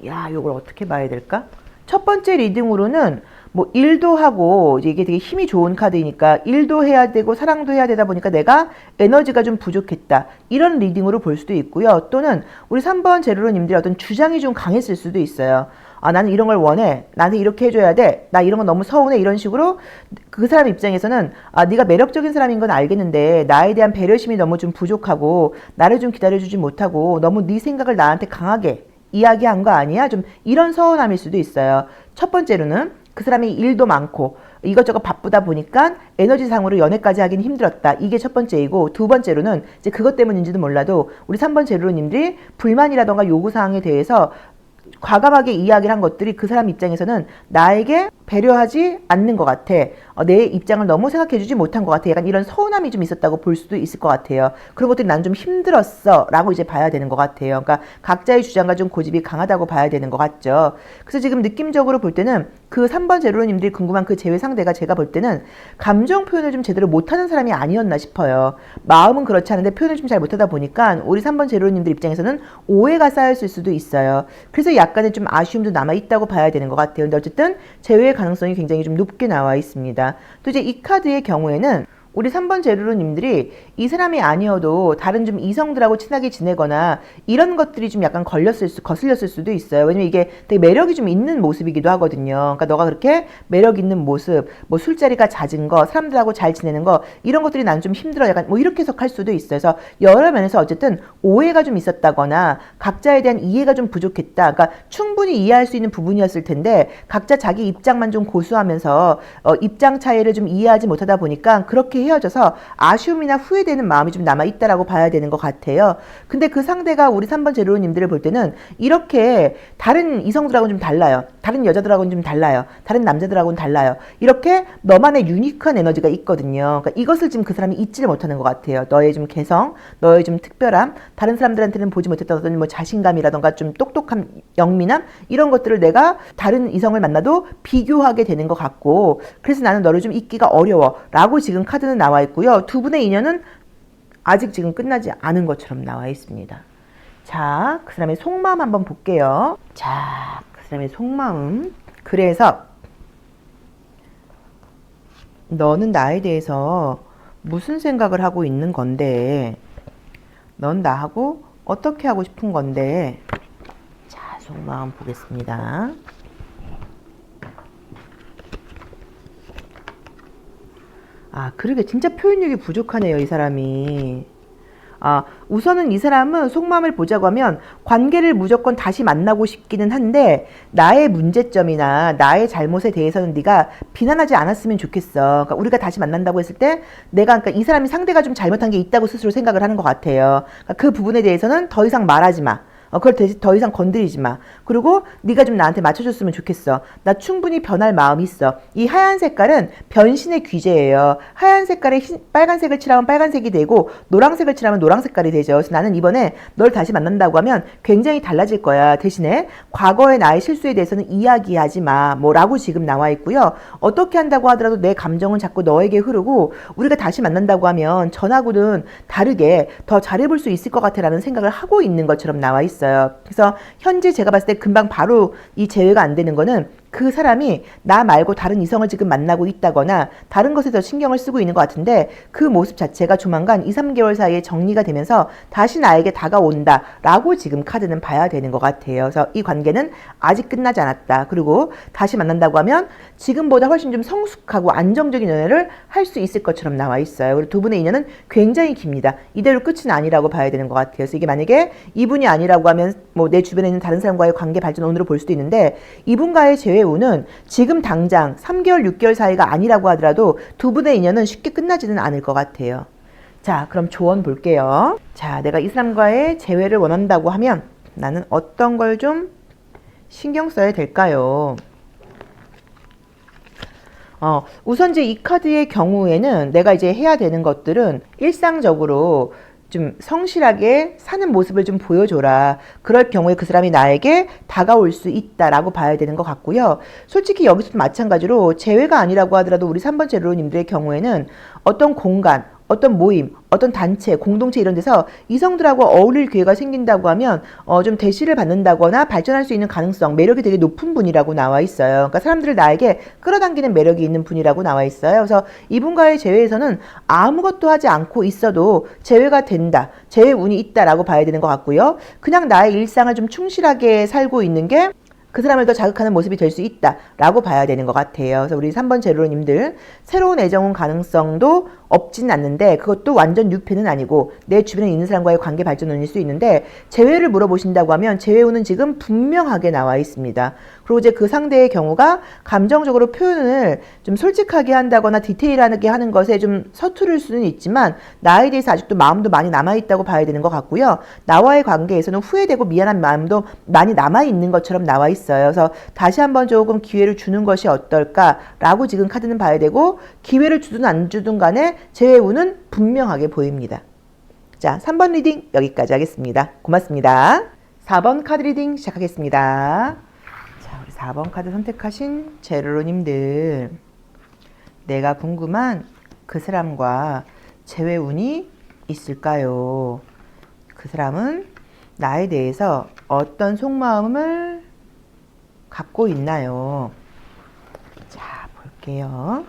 야, 이걸 어떻게 봐야 될까? 첫 번째 리딩으로는 뭐 일도 하고 이게 되게 힘이 좋은 카드이니까 일도 해야 되고 사랑도 해야 되다 보니까 내가 에너지가 좀 부족했다. 이런 리딩으로 볼 수도 있고요. 또는 우리 3번 제로로님들의 어떤 주장이 좀 강했을 수도 있어요. 나는 이런 걸 원해. 나한테 이렇게 해줘야 돼. 나 이런 건 너무 서운해. 이런 식으로 그 사람 입장에서는 네가 매력적인 사람인 건 알겠는데 나에 대한 배려심이 너무 좀 부족하고 나를 좀 기다려주지 못하고 너무 네 생각을 나한테 강하게 이야기한 거 아니야? 좀 이런 서운함일 수도 있어요. 첫 번째로는 그 사람이 일도 많고 이것저것 바쁘다 보니까 에너지상으로 연애까지 하긴 힘들었다. 이게 첫 번째이고 두 번째로는 이제 그것 때문인지도 몰라도 우리 3번 제로님들이 불만이라던가 요구사항에 대해서 과감하게 이야기를 한 것들이 그 사람 입장에서는 나에게 배려하지 않는 것 같아. 내 입장을 너무 생각해주지 못한 것 같아. 약간 이런 서운함이 좀 있었다고 볼 수도 있을 것 같아요. 그런 것들이 난 좀 힘들었어 라고 이제 봐야 되는 것 같아요. 그러니까 각자의 주장과 좀 고집이 강하다고 봐야 되는 것 같죠. 그래서 지금 느낌적으로 볼 때는 그 3번 제로님들이 궁금한 그 제외 상대가 제가 볼 때는 감정 표현을 좀 제대로 못하는 사람이 아니었나 싶어요. 마음은 그렇지 않은데 표현을 좀 잘 못하다 보니까 우리 3번 제로님들 입장에서는 오해가 쌓였을 수도 있어요. 그래서 약간의 좀 아쉬움도 남아있다고 봐야 되는 것 같아요. 근데 어쨌든 제외의 가능성이 굉장히 좀 높게 나와 있습니다. 또 이제 이 카드의 경우에는 우리 3번 제루루님들이 이 사람이 아니어도 다른 좀 이성들하고 친하게 지내거나 이런 것들이 좀 약간 거슬렸을 수도 있어요. 왜냐면 이게 되게 매력이 좀 있는 모습이기도 하거든요. 그러니까 너가 그렇게 매력 있는 모습, 뭐 술자리가 잦은 거, 사람들하고 잘 지내는 거 이런 것들이 난 좀 힘들어. 약간 뭐 이렇게 해석할 수도 있어요. 그래서 여러 면에서 어쨌든 오해가 좀 있었다거나 각자에 대한 이해가 좀 부족했다. 그러니까 충분히 이해할 수 있는 부분이었을 텐데 각자 자기 입장만 좀 고수하면서 입장 차이를 좀 이해하지 못하다 보니까 그렇게 헤어져서 아쉬움이나 후회되는 마음이 좀 남아있다라고 봐야 되는 것 같아요. 근데 그 상대가 우리 3번 제로님들을 볼 때는 이렇게 다른 이성들하고는 좀 달라요. 다른 여자들하고는 좀 달라요. 다른 남자들하고는 달라요. 이렇게 너만의 유니크한 에너지가 있거든요. 그러니까 이것을 지금 그 사람이 잊지를 못하는 것 같아요. 너의 좀 개성, 너의 좀 특별함, 다른 사람들한테는 보지 못했던 어떤 뭐 자신감이라던가 좀 똑똑함, 영민함 이런 것들을 내가 다른 이성을 만나도 비교하게 되는 것 같고 그래서 나는 너를 좀 잊기가 어려워 라고 지금 카드는 나와 있고요. 두 분의 인연은 아직 지금 끝나지 않은 것처럼 나와 있습니다. 자, 그 사람의 속마음 한번 볼게요. 자, 그 사람의 속마음. 그래서 너는 나에 대해서 무슨 생각을 하고 있는 건데 넌 나하고 어떻게 하고 싶은 건데 자, 속마음 보겠습니다. 그러게 진짜 표현력이 부족하네요, 이 사람이. 우선은 이 사람은 속마음을 보자고 하면 관계를 무조건 다시 만나고 싶기는 한데 나의 문제점이나 나의 잘못에 대해서는 네가 비난하지 않았으면 좋겠어. 그러니까 우리가 다시 만난다고 했을 때 내가 그러니까 이 사람이 상대가 좀 잘못한 게 있다고 스스로 생각을 하는 것 같아요. 그러니까 그 부분에 대해서는 더 이상 말하지 마. 그걸 더 이상 건드리지 마. 그리고 네가 좀 나한테 맞춰줬으면 좋겠어. 나 충분히 변할 마음이 있어. 이 하얀 색깔은 변신의 귀재예요. 하얀 색깔에 빨간색을 칠하면 빨간색이 되고 노란색을 칠하면 노란 색깔이 되죠. 그래서 나는 이번에 널 다시 만난다고 하면 굉장히 달라질 거야. 대신에 과거의 나의 실수에 대해서는 이야기하지 마. 뭐라고 지금 나와 있고요. 어떻게 한다고 하더라도 내 감정은 자꾸 너에게 흐르고 우리가 다시 만난다고 하면 전하고는 다르게 더 잘해볼 수 있을 것 같아라는 생각을 하고 있는 것처럼 나와 있어요. 그래서 현재 제가 봤을 때 금방 바로 이 제외가 안 되는 거는 그 사람이 나 말고 다른 이성을 지금 만나고 있다거나 다른 것에 더 신경을 쓰고 있는 것 같은데 그 모습 자체가 조만간 2, 3개월 사이에 정리가 되면서 다시 나에게 다가온다 라고 지금 카드는 봐야 되는 것 같아요. 그래서 이 관계는 아직 끝나지 않았다. 그리고 다시 만난다고 하면 지금보다 훨씬 좀 성숙하고 안정적인 연애를 할 수 있을 것처럼 나와 있어요. 그리고 두 분의 인연은 굉장히 깁니다. 이대로 끝은 아니라고 봐야 되는 것 같아요. 그래서 이게 만약에 이분이 아니라고 하면 뭐 내 주변에 있는 다른 사람과의 관계 발전운으로 볼 수도 있는데 이분과의 재회운은 지금 당장 3개월, 6개월 사이가 아니라고 하더라도 두 분의 인연은 쉽게 끝나지는 않을 것 같아요. 자, 그럼 조언 볼게요. 자, 내가 이 사람과의 재회를 원한다고 하면 나는 어떤 걸 좀 신경 써야 될까요? 우선 이제 이 카드의 경우에는 내가 이제 해야 되는 것들은 일상적으로 좀 성실하게 사는 모습을 좀 보여줘라. 그럴 경우에 그 사람이 나에게 다가올 수 있다라고 봐야 되는 것 같고요. 솔직히 여기서도 마찬가지로 재회가 아니라고 하더라도 우리 3번째 루로님들의 경우에는 어떤 공간, 어떤 모임, 어떤 단체, 공동체 이런 데서 이성들하고 어울릴 기회가 생긴다고 하면 좀 대시를 받는다거나 발전할 수 있는 가능성, 매력이 되게 높은 분이라고 나와 있어요. 그러니까 사람들을 나에게 끌어당기는 매력이 있는 분이라고 나와 있어요. 그래서 이분과의 재회에서는 아무것도 하지 않고 있어도 재회가 된다, 재회 운이 있다라고 봐야 되는 것 같고요. 그냥 나의 일상을 좀 충실하게 살고 있는 게 그 사람을 더 자극하는 모습이 될 수 있다라고 봐야 되는 것 같아요. 그래서 우리 3번 제로님들 새로운 애정은 가능성도 없진 않는데 그것도 완전 유패는 아니고 내 주변에 있는 사람과의 관계 발전운일 수 있는데 재회를 물어보신다고 하면 재회운은 지금 분명하게 나와 있습니다. 그리고 이제 그 상대의 경우가 감정적으로 표현을 좀 솔직하게 한다거나 디테일하게 하는 것에 좀 서투를 수는 있지만 나에 대해서 아직도 마음도 많이 남아있다고 봐야 되는 것 같고요. 나와의 관계에서는 후회되고 미안한 마음도 많이 남아있는 것처럼 나와 있어요. 그래서 다시 한번 조금 기회를 주는 것이 어떨까라고 지금 카드는 봐야 되고 기회를 주든 안 주든 간에 재회운은 분명하게 보입니다. 자, 3번 리딩 여기까지 하겠습니다. 고맙습니다. 4번 카드 리딩 시작하겠습니다. 자, 우리 4번 카드 선택하신 제로로님들 내가 궁금한 그 사람과 재회운이 있을까요? 그 사람은 나에 대해서 어떤 속마음을 갖고 있나요? 자, 볼게요.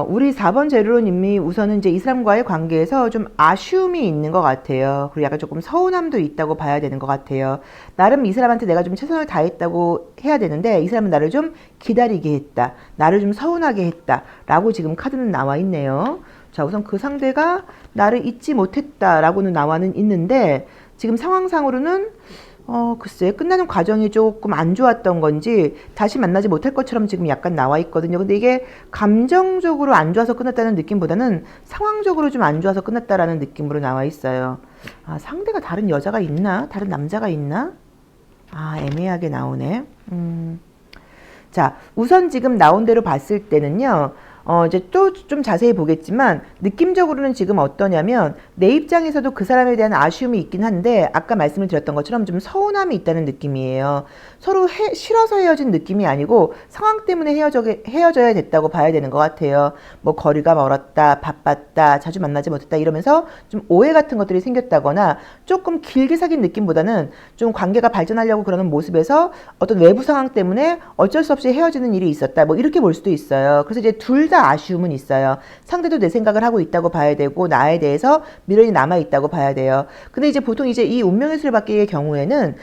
우리 4번 제로님이 우선은 이제 이 사람과의 관계에서 좀 아쉬움이 있는 것 같아요. 그리고 약간 조금 서운함도 있다고 봐야 되는 것 같아요. 나름 이 사람한테 내가 좀 최선을 다했다고 해야 되는데 이 사람은 나를 좀 기다리게 했다. 나를 좀 서운하게 했다. 라고 지금 카드는 나와 있네요. 자, 우선 그 상대가 나를 잊지 못했다라고는 나와는 있는데 지금 상황상으로는 글쎄 끝나는 과정이 조금 안 좋았던 건지 다시 만나지 못할 것처럼 지금 약간 나와 있거든요. 근데 이게 감정적으로 안 좋아서 끝났다는 느낌보다는 상황적으로 좀 안 좋아서 끝났다라는 느낌으로 나와 있어요. 아, 상대가 다른 여자가 있나? 다른 남자가 있나? 아, 애매하게 나오네. 자, 우선 지금 나온 대로 봤을 때는요. 이제 또 좀 자세히 보겠지만 느낌적으로는 지금 어떠냐면 내 입장에서도 그 사람에 대한 아쉬움이 있긴 한데 아까 말씀을 드렸던 것처럼 좀 서운함이 있다는 느낌이에요. 서로 싫어서 헤어진 느낌이 아니고 상황 때문에 헤어져야 됐다고 봐야 되는 것 같아요. 뭐 거리가 멀었다, 바빴다, 자주 만나지 못했다 이러면서 좀 오해 같은 것들이 생겼다거나 조금 길게 사귄 느낌보다는 좀 관계가 발전하려고 그러는 모습에서 어떤 외부 상황 때문에 어쩔 수 없이 헤어지는 일이 있었다. 뭐 이렇게 볼 수도 있어요. 그래서 이제 둘 다 아쉬움은 있어요. 상대도 내 생각을 하고 있다고 봐야 되고 나에 대해서 미련이 남아 있다고 봐야 돼요. 근데 이제 보통 이제 이 운명의 수레바퀴의 경우에는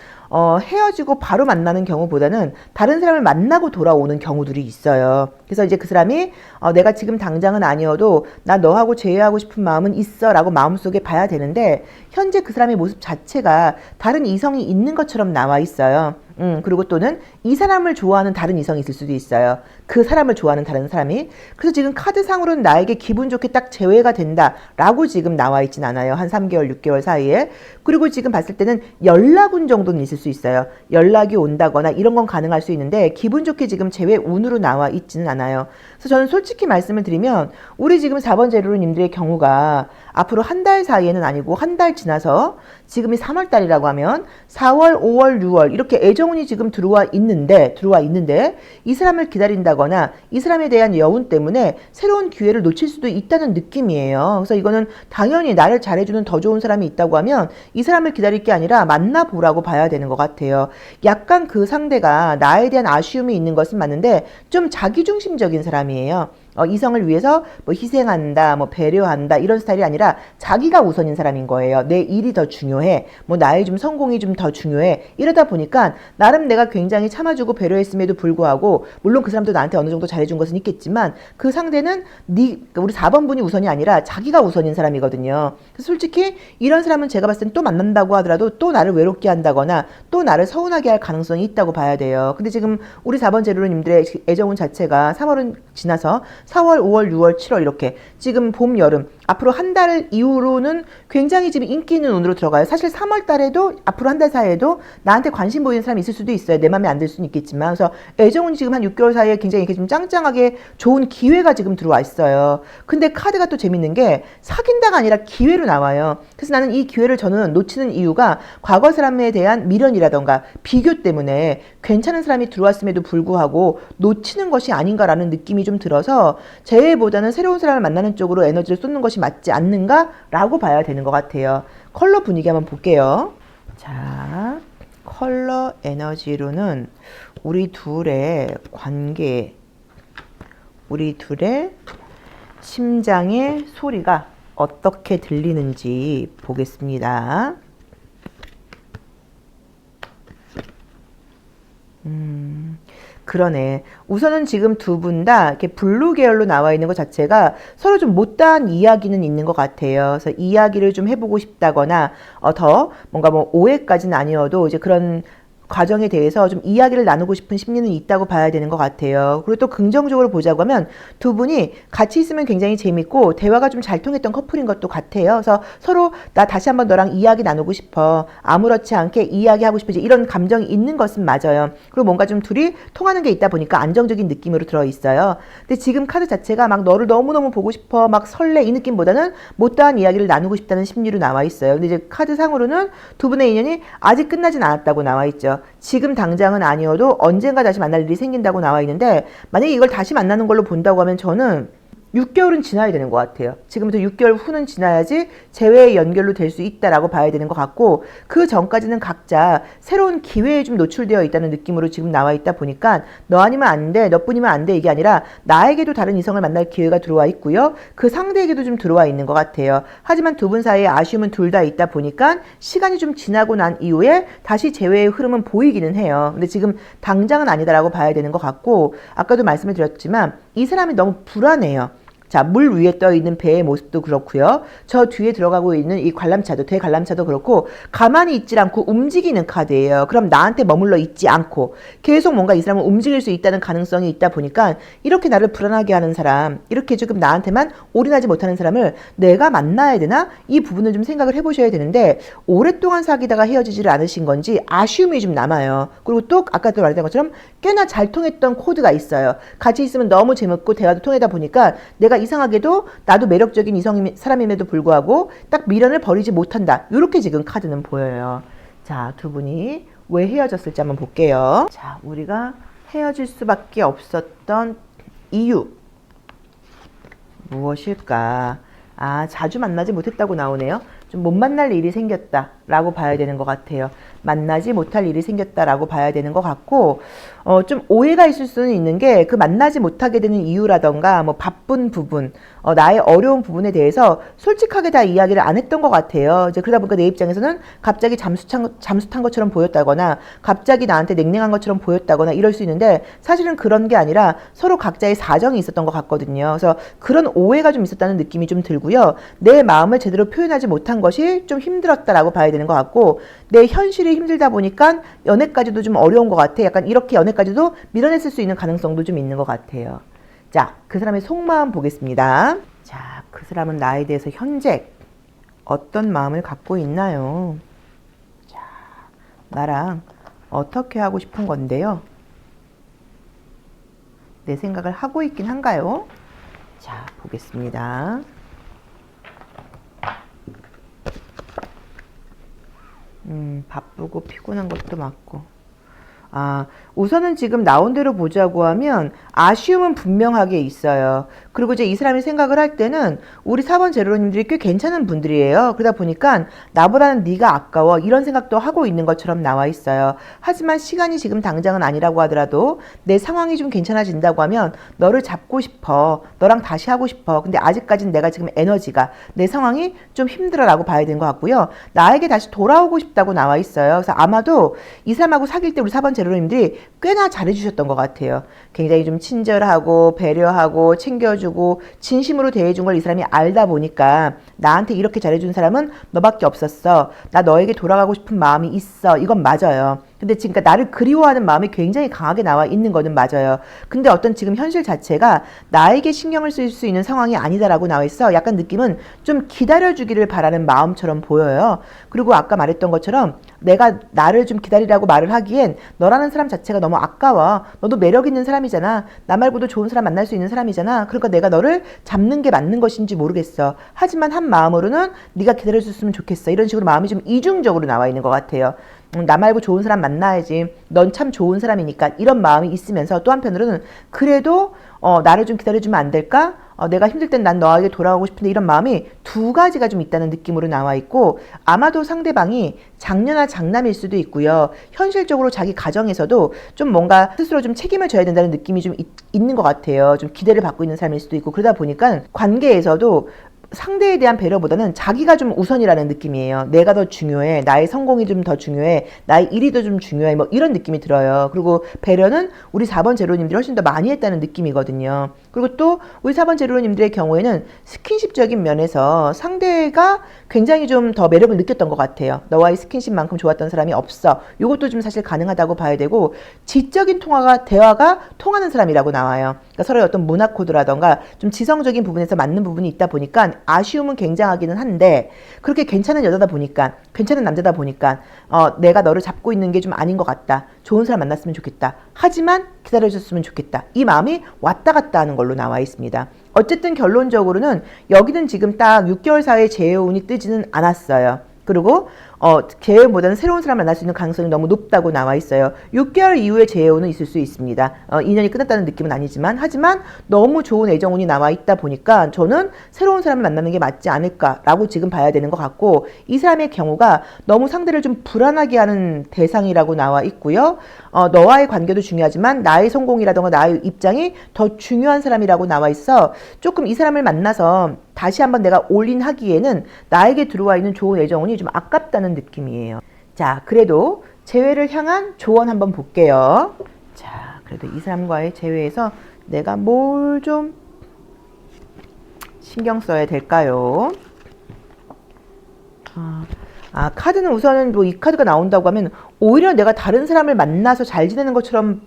헤어지고 바로 만나는 경우보다는 다른 사람을 만나고 돌아오는 경우들이 있어요. 그래서 이제 그 사람이 내가 지금 당장은 아니어도 나 너하고 재회하고 싶은 마음은 있어 라고 마음속에 봐야 되는데 현재 그 사람의 모습 자체가 다른 이성이 있는 것처럼 나와 있어요. 그리고 또는 이 사람을 좋아하는 다른 이성이 있을 수도 있어요. 그 사람을 좋아하는 다른 사람이. 그래서 지금 카드상으로는 나에게 기분 좋게 딱 재회가 된다라고 지금 나와 있진 않아요. 한 3개월, 6개월 사이에. 그리고 지금 봤을 때는 연락운 정도는 있을 수 있어요. 연락이 온다거나 이런 건 가능할 수 있는데 기분 좋게 지금 재회 운으로 나와 있지는 않아요. 그래서 저는 솔직히 말씀을 드리면 우리 지금 4번 제로님들의 경우가 앞으로 한 달 사이에는 아니고 한 달 지나서 지금이 3월 달이라고 하면 4월, 5월, 6월 이렇게 애정운이 지금 들어와 있는데 이 사람을 기다린다거나 이 사람에 대한 여운 때문에 새로운 기회를 놓칠 수도 있다는 느낌이에요. 그래서 이거는 당연히 나를 잘해주는 더 좋은 사람이 있다고 하면 이 사람을 기다릴 게 아니라 만나보라고 봐야 되는 것 같아요. 약간 그 상대가 나에 대한 아쉬움이 있는 것은 맞는데 좀 자기중심적인 사람이에요. 이성을 위해서 뭐 희생한다, 뭐 배려한다 이런 스타일이 아니라 자기가 우선인 사람인 거예요. 내 일이 더 중요해. 뭐 나의 좀 성공이 좀 더 중요해. 이러다 보니까 나름 내가 굉장히 참아주고 배려했음에도 불구하고 물론 그 사람도 나한테 어느 정도 잘해준 것은 있겠지만 그 상대는 우리 4번 분이 우선이 아니라 자기가 우선인 사람이거든요. 그래서 솔직히 이런 사람은 제가 봤을 땐 또 만난다고 하더라도 또 나를 외롭게 한다거나 또 나를 서운하게 할 가능성이 있다고 봐야 돼요. 근데 지금 우리 4번 제로님들의 애정운 자체가 3월은 지나서 4월, 5월, 6월, 7월 이렇게 지금 봄, 여름 앞으로 한 달 이후로는 굉장히 지금 인기 있는 운으로 들어가요. 사실 3월 달에도 앞으로 한 달 사이에도 나한테 관심 보이는 사람이 있을 수도 있어요. 내 맘에 안 들 수는 있겠지만 그래서 애정운이 지금 한 6개월 사이에 굉장히 이렇게 좀 짱짱하게 좋은 기회가 지금 들어와 있어요. 근데 카드가 또 재밌는 게 사귄다가 아니라 기회로 나와요. 그래서 나는 이 기회를 저는 놓치는 이유가 과거 사람에 대한 미련이라던가 비교 때문에 괜찮은 사람이 들어왔음에도 불구하고 놓치는 것이 아닌가라는 느낌이 좀 들어서 재회보다는 새로운 사람을 만나는 쪽으로 에너지를 쏟는 것이 맞지 않는가라고 봐야 되는 것 같아요. 컬러 분위기 한번 볼게요. 자, 컬러 에너지로는 우리 둘의 관계, 우리 둘의 심장의 소리가 어떻게 들리는지 보겠습니다. 그러네. 우선은 지금 두 분 다 이렇게 블루 계열로 나와 있는 것 자체가 서로 좀 못다한 이야기는 있는 것 같아요. 그래서 이야기를 좀 해보고 싶다거나, 더 뭔가 뭐 오해까지는 아니어도 이제 그런 과정에 대해서 좀 이야기를 나누고 싶은 심리는 있다고 봐야 되는 것 같아요. 그리고 또 긍정적으로 보자고 하면 두 분이 같이 있으면 굉장히 재밌고 대화가 좀 잘 통했던 커플인 것도 같아요. 그래서 서로 나 다시 한번 너랑 이야기 나누고 싶어. 아무렇지 않게 이야기하고 싶어지 이런 감정이 있는 것은 맞아요. 그리고 뭔가 좀 둘이 통하는 게 있다 보니까 안정적인 느낌으로 들어있어요. 근데 지금 카드 자체가 막 너를 너무너무 보고 싶어 막 설레 이 느낌보다는 못다한 이야기를 나누고 싶다는 심리로 나와 있어요. 근데 이제 카드 상으로는 두 분의 인연이 아직 끝나진 않았다고 나와 있죠. 지금 당장은 아니어도 언젠가 다시 만날 일이 생긴다고 나와 있는데 만약에 이걸 다시 만나는 걸로 본다고 하면 저는 6개월은 지나야 되는 것 같아요. 지금부터 6개월 후는 지나야지 재회의 연결로 될 수 있다라고 봐야 되는 것 같고 그 전까지는 각자 새로운 기회에 좀 노출되어 있다는 느낌으로 지금 나와 있다 보니까 너 아니면 안 돼, 너뿐이면 안 돼 이게 아니라 나에게도 다른 이성을 만날 기회가 들어와 있고요. 그 상대에게도 좀 들어와 있는 것 같아요. 하지만 두 분 사이에 아쉬움은 둘 다 있다 보니까 시간이 좀 지나고 난 이후에 다시 재회의 흐름은 보이기는 해요. 근데 지금 당장은 아니다라고 봐야 되는 것 같고 아까도 말씀을 드렸지만 이 사람이 너무 불안해요. 자, 물 위에 떠 있는 배의 모습도 그렇고요. 저 뒤에 들어가고 있는 이 관람차도, 대관람차도 그렇고 가만히 있질 않고 움직이는 카드예요. 그럼 나한테 머물러 있지 않고 계속 뭔가 이 사람은 움직일 수 있다는 가능성이 있다 보니까 이렇게 나를 불안하게 하는 사람, 이렇게 지금 나한테만 올인하지 못하는 사람을 내가 만나야 되나? 이 부분을 좀 생각을 해보셔야 되는데 오랫동안 사귀다가 헤어지지를 않으신 건지 아쉬움이 좀 남아요. 그리고 또 아까도 말했던 것처럼 꽤나 잘 통했던 코드가 있어요. 같이 있으면 너무 재밌고 대화도 통하다 보니까 내가 이상하게도 나도 매력적인 사람임에도 불구하고 딱 미련을 버리지 못한다. 이렇게 지금 카드는 보여요. 자, 두 분이 왜 헤어졌을지 한번 볼게요. 자, 우리가 헤어질 수밖에 없었던 이유 무엇일까? 아, 자주 만나지 못했다고 나오네요. 좀 못 만날 일이 생겼다라고 봐야 되는 것 같아요. 만나지 못할 일이 생겼다라고 봐야 되는 것 같고 좀 오해가 있을 수는 있는 게 그 만나지 못하게 되는 이유라던가 뭐 바쁜 부분 나의 어려운 부분에 대해서 솔직하게 다 이야기를 안 했던 것 같아요. 이제 그러다 보니까 내 입장에서는 갑자기 잠수 탄 것처럼 보였다거나 갑자기 나한테 냉랭한 것처럼 보였다거나 이럴 수 있는데 사실은 그런 게 아니라 서로 각자의 사정이 있었던 것 같거든요. 그래서 그런 오해가 좀 있었다는 느낌이 좀 들고요. 내 마음을 제대로 표현하지 못한 것이 좀 힘들었다라고 봐야 되는 것 같고 내 현실이 힘들다 보니까 연애까지도 좀 어려운 것 같아. 약간 이렇게 연애까지도 밀어냈을 수 있는 가능성도 좀 있는 것 같아요. 자, 그 사람의 속마음 보겠습니다. 자, 그 사람은 나에 대해서 현재 어떤 마음을 갖고 있나요? 자, 나랑 어떻게 하고 싶은 건데요? 내 생각을 하고 있긴 한가요? 자, 보겠습니다. 바쁘고 피곤한 것도 맞고. 우선은 지금 나온 대로 보자고 하면 아쉬움은 분명하게 있어요. 그리고 이제 이 사람이 생각을 할 때는 우리 4번 제로님들이 꽤 괜찮은 분들이에요. 그러다 보니까 나보다는 네가 아까워 이런 생각도 하고 있는 것처럼 나와 있어요. 하지만 시간이 지금 당장은 아니라고 하더라도 내 상황이 좀 괜찮아진다고 하면 너를 잡고 싶어. 너랑 다시 하고 싶어. 근데 아직까지는 내가 지금 에너지가 내 상황이 좀 힘들어라고 봐야 되는 것 같고요. 나에게 다시 돌아오고 싶다고 나와 있어요. 그래서 아마도 이 사람하고 사귈 때 우리 4번 제로님들이 꽤나 잘해주셨던 것 같아요. 굉장히 좀 친절하고 배려하고 챙겨주고 진심으로 대해준 걸 이 사람이 알다 보니까 나한테 이렇게 잘해준 사람은 너밖에 없었어. 나 너에게 돌아가고 싶은 마음이 있어. 이건 맞아요. 근데 지금 그러니까 나를 그리워하는 마음이 굉장히 강하게 나와 있는 거는 맞아요. 근데 어떤 지금 현실 자체가 나에게 신경을 쓸 수 있는 상황이 아니다라고 나와 있어. 약간 느낌은 좀 기다려주기를 바라는 마음처럼 보여요. 그리고 아까 말했던 것처럼 내가 나를 좀 기다리라고 말을 하기엔 너라는 사람 자체가 너무 아까워. 너도 매력 있는 사람이잖아. 나 말고도 좋은 사람 만날 수 있는 사람이잖아. 그러니까 내가 너를 잡는 게 맞는 것인지 모르겠어. 하지만 한 마음으로는 네가 기다려줬으면 좋겠어. 이런 식으로 마음이 좀 이중적으로 나와 있는 것 같아요. 나 말고 좋은 사람 만나야지. 넌 참 좋은 사람이니까. 이런 마음이 있으면서 또 한편으로는 그래도 나를 좀 기다려주면 안 될까? 내가 힘들 땐 난 너에게 돌아가고 싶은데 이런 마음이 두 가지가 좀 있다는 느낌으로 나와 있고 아마도 상대방이 장녀나 장남일 수도 있고요. 현실적으로 자기 가정에서도 좀 뭔가 스스로 좀 책임을 져야 된다는 느낌이 좀 있는 것 같아요. 좀 기대를 받고 있는 사람일 수도 있고 그러다 보니까 관계에서도 상대에 대한 배려보다는 자기가 좀 우선이라는 느낌이에요. 내가 더 중요해. 나의 성공이 좀 더 중요해. 나의 일이 더 좀 중요해. 뭐 이런 느낌이 들어요. 그리고 배려는 우리 4번 제로님들이 훨씬 더 많이 했다는 느낌이거든요. 그리고 또 우리 4번 제로님들의 경우에는 스킨십적인 면에서 상대가 굉장히 좀 더 매력을 느꼈던 것 같아요. 너와의 스킨십만큼 좋았던 사람이 없어. 이것도 좀 사실 가능하다고 봐야 되고 지적인 대화가 통하는 사람이라고 나와요. 그러니까 서로의 어떤 문화 코드라던가 좀 지성적인 부분에서 맞는 부분이 있다 보니까 아쉬움은 굉장하기는 한데 그렇게 괜찮은 여자다 보니까 괜찮은 남자다 보니까 내가 너를 잡고 있는 게 좀 아닌 것 같다. 좋은 사람 만났으면 좋겠다. 하지만 기다려줬으면 좋겠다. 이 마음이 왔다 갔다 하는 걸로 나와 있습니다. 어쨌든 결론적으로는 여기는 지금 딱 6개월 사이에 재혼이 뜨지는 않았어요. 그리고 재혼보다는 새로운 사람을 만날 수 있는 가능성이 너무 높다고 나와 있어요. 6개월 이후에 재혼은 있을 수 있습니다. 2년이 끝났다는 느낌은 아니지만 하지만 너무 좋은 애정운이 나와 있다 보니까 저는 새로운 사람을 만나는 게 맞지 않을까라고 지금 봐야 되는 것 같고 이 사람의 경우가 너무 상대를 좀 불안하게 하는 대상이라고 나와 있고요. 너와의 관계도 중요하지만 나의 성공이라던가 나의 입장이 더 중요한 사람이라고 나와 있어 조금 이 사람을 만나서 다시 한번 내가 올인하기에는 나에게 들어와 있는 좋은 애정운이 좀 아깝다는 느낌이에요. 자, 그래도 재회를 향한 조언 한번 볼게요. 자, 그래도 이 사람과의 재회에서 내가 뭘 좀 신경 써야 될까요? 카드는 우선은 뭐 이 카드가 나온다고 하면 오히려 내가 다른 사람을 만나서 잘 지내는 것처럼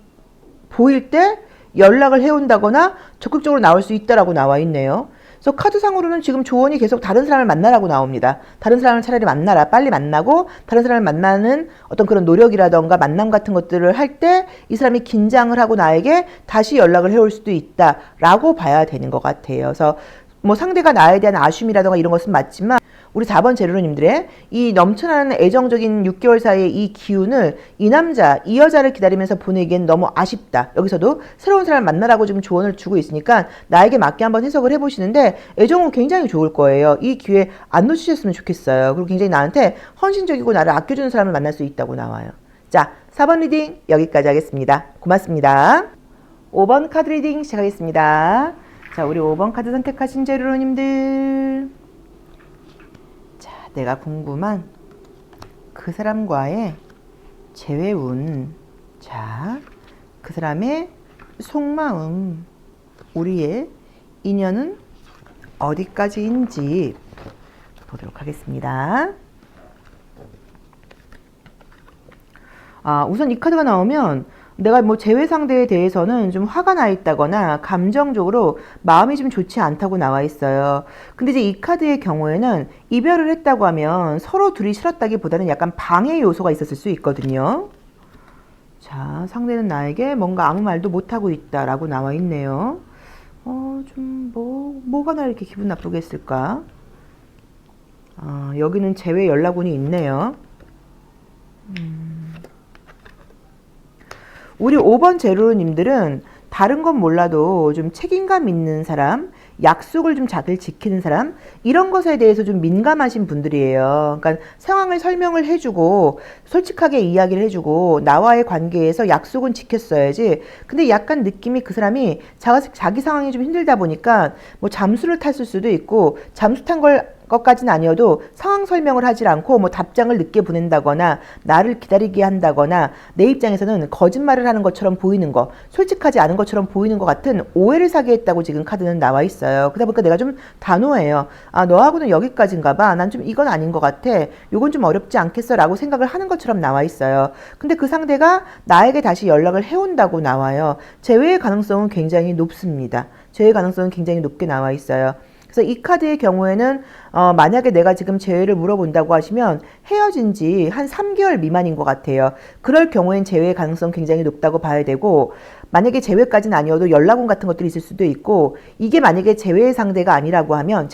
보일 때 연락을 해온다거나 적극적으로 나올 수 있다라고 나와 있네요. 그래서 카드상으로는 지금 조언이 계속 다른 사람을 만나라고 나옵니다. 다른 사람을 차라리 만나라. 빨리 만나고 다른 사람을 만나는 어떤 그런 노력이라던가 만남 같은 것들을 할 때 이 사람이 긴장을 하고 나에게 다시 연락을 해올 수도 있다라고 봐야 되는 것 같아요. 그래서 뭐 상대가 나에 대한 아쉬움이라던가 이런 것은 맞지만 우리 4번 제로님들의 이 넘쳐나는 애정적인 6개월 사이의 이 기운을 이 남자, 이 여자를 기다리면서 보내기엔 너무 아쉽다. 여기서도 새로운 사람을 만나라고 지금 조언을 주고 있으니까 나에게 맞게 한번 해석을 해보시는데 애정은 굉장히 좋을 거예요. 이 기회 안 놓치셨으면 좋겠어요. 그리고 굉장히 나한테 헌신적이고 나를 아껴주는 사람을 만날 수 있다고 나와요. 자, 4번 리딩 여기까지 하겠습니다. 고맙습니다. 5번 카드 리딩 시작하겠습니다. 자, 우리 5번 카드 선택하신 제로님들. 내가 궁금한 그 사람과의 재회운. 자, 그 사람의 속마음, 우리의 인연은 어디까지인지 보도록 하겠습니다. 우선 이 카드가 나오면 내가 뭐 재회 상대에 대해서는 좀 화가 나 있다거나 감정적으로 마음이 좀 좋지 않다고 나와 있어요. 근데 이제 이 카드의 경우에는 이별을 했다고 하면 서로 둘이 싫었다기보다는 약간 방해 요소가 있었을 수 있거든요. 자, 상대는 나에게 뭔가 아무 말도 못하고 있다라고 나와 있네요. 뭐가 나 이렇게 기분 나쁘게 했을까? 여기는 재회 연락운이 있네요. 우리 5번 제로님들은 다른 건 몰라도 좀 책임감 있는 사람, 약속을 좀 잘 지키는 사람, 이런 것에 대해서 좀 민감하신 분들이에요. 그러니까 상황을 설명을 해주고 솔직하게 이야기를 해주고 나와의 관계에서 약속은 지켰어야지. 근데 약간 느낌이 그 사람이 자기 상황이 좀 힘들다 보니까 뭐 잠수를 탔을 수도 있고, 잠수 탄 것까지는 아니어도 상황 설명을 하질 않고 뭐 답장을 늦게 보낸다거나 나를 기다리게 한다거나 내 입장에서는 거짓말을 하는 것처럼 보이는 거, 솔직하지 않은 것처럼 보이는 것 같은 오해를 사게 했다고 지금 카드는 나와 있어요. 그러다 보니까 내가 좀 단호해요. 아, 너하고는 여기까지인가 봐. 난 좀 이건 아닌 것 같아. 요건 좀 어렵지 않겠어? 라고 생각을 하는 것처럼 나와 있어요. 근데 그 상대가 나에게 다시 연락을 해온다고 나와요. 재회의 가능성은 굉장히 높습니다. 재회 가능성은 굉장히 높게 나와 있어요. 그래서 이 카드의 경우에는 만약에 내가 지금 재회를 물어본다고 하시면 헤어진 지 한 3개월 미만인 것 같아요. 그럴 경우엔 재회의 가능성 굉장히 높다고 봐야 되고, 만약에 재회까지는 아니어도 연락원 같은 것들이 있을 수도 있고, 이게 만약에 재회의 상대가 아니라고 하면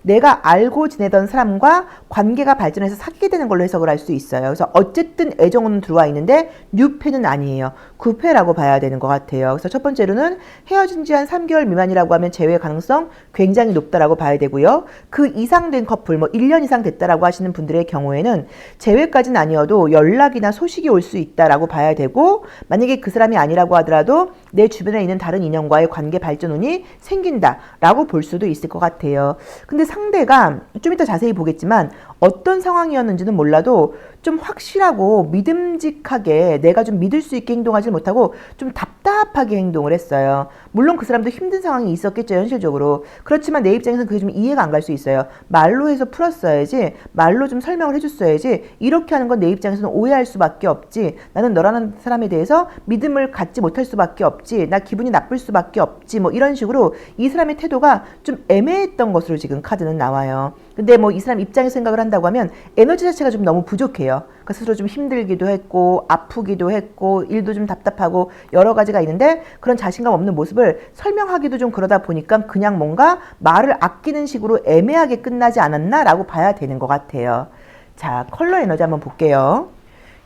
내가 알고 지내던 사람과 관계가 발전해서 사귀게 되는 걸로 해석을 할 수 있어요. 그래서 어쨌든 애정은 들어와 있는데 뉴패는 아니에요. 구패라고 봐야 되는 것 같아요. 그래서 첫 번째로는 헤어진 지 한 3개월 미만이라고 하면 재회 가능성 굉장히 높다라고 봐야 되고요. 그 이상 된 커플, 뭐 1년 이상 됐다라고 하시는 분들의 경우에는 재회까지는 아니어도 연락이나 소식이 올 수 있다라고 봐야 되고, 만약에 그 사람이 아니라고 하더라도 내 주변에 있는 다른 인연과의 관계 발전운이 생긴다라고 볼 수도 있을 것 같아요. 근데 상대가 좀 이따 자세히 보겠지만 어떤 상황이었는지는 몰라도 좀 확실하고 믿음직하게 내가 좀 믿을 수 있게 행동하지 못하고 좀 답답하게 행동을 했어요. 물론 그 사람도 힘든 상황이 있었겠죠, 현실적으로. 그렇지만 내 입장에서는 그게 좀 이해가 안 갈 수 있어요. 말로 해서 풀었어야지, 말로 좀 설명을 해줬어야지, 이렇게 하는 건 내 입장에서는 오해할 수밖에 없지, 나는 너라는 사람에 대해서 믿음을 갖지 못할 수밖에 없지, 나 기분이 나쁠 수밖에 없지, 뭐 이런 식으로 이 사람의 태도가 좀 애매했던 것으로 지금 카드는 나와요. 근데 뭐 이 사람 입장에서 생각을 한다고 하면 에너지 자체가 좀 너무 부족해요. 그러니까 스스로 좀 힘들기도 했고 아프기도 했고 일도 좀 답답하고 여러 가지가 있는데, 그런 자신감 없는 모습을 설명하기도 좀 그러다 보니까 그냥 뭔가 말을 아끼는 식으로 애매하게 끝나지 않았나라고 봐야 되는 것 같아요. 자, 컬러 에너지 한번 볼게요.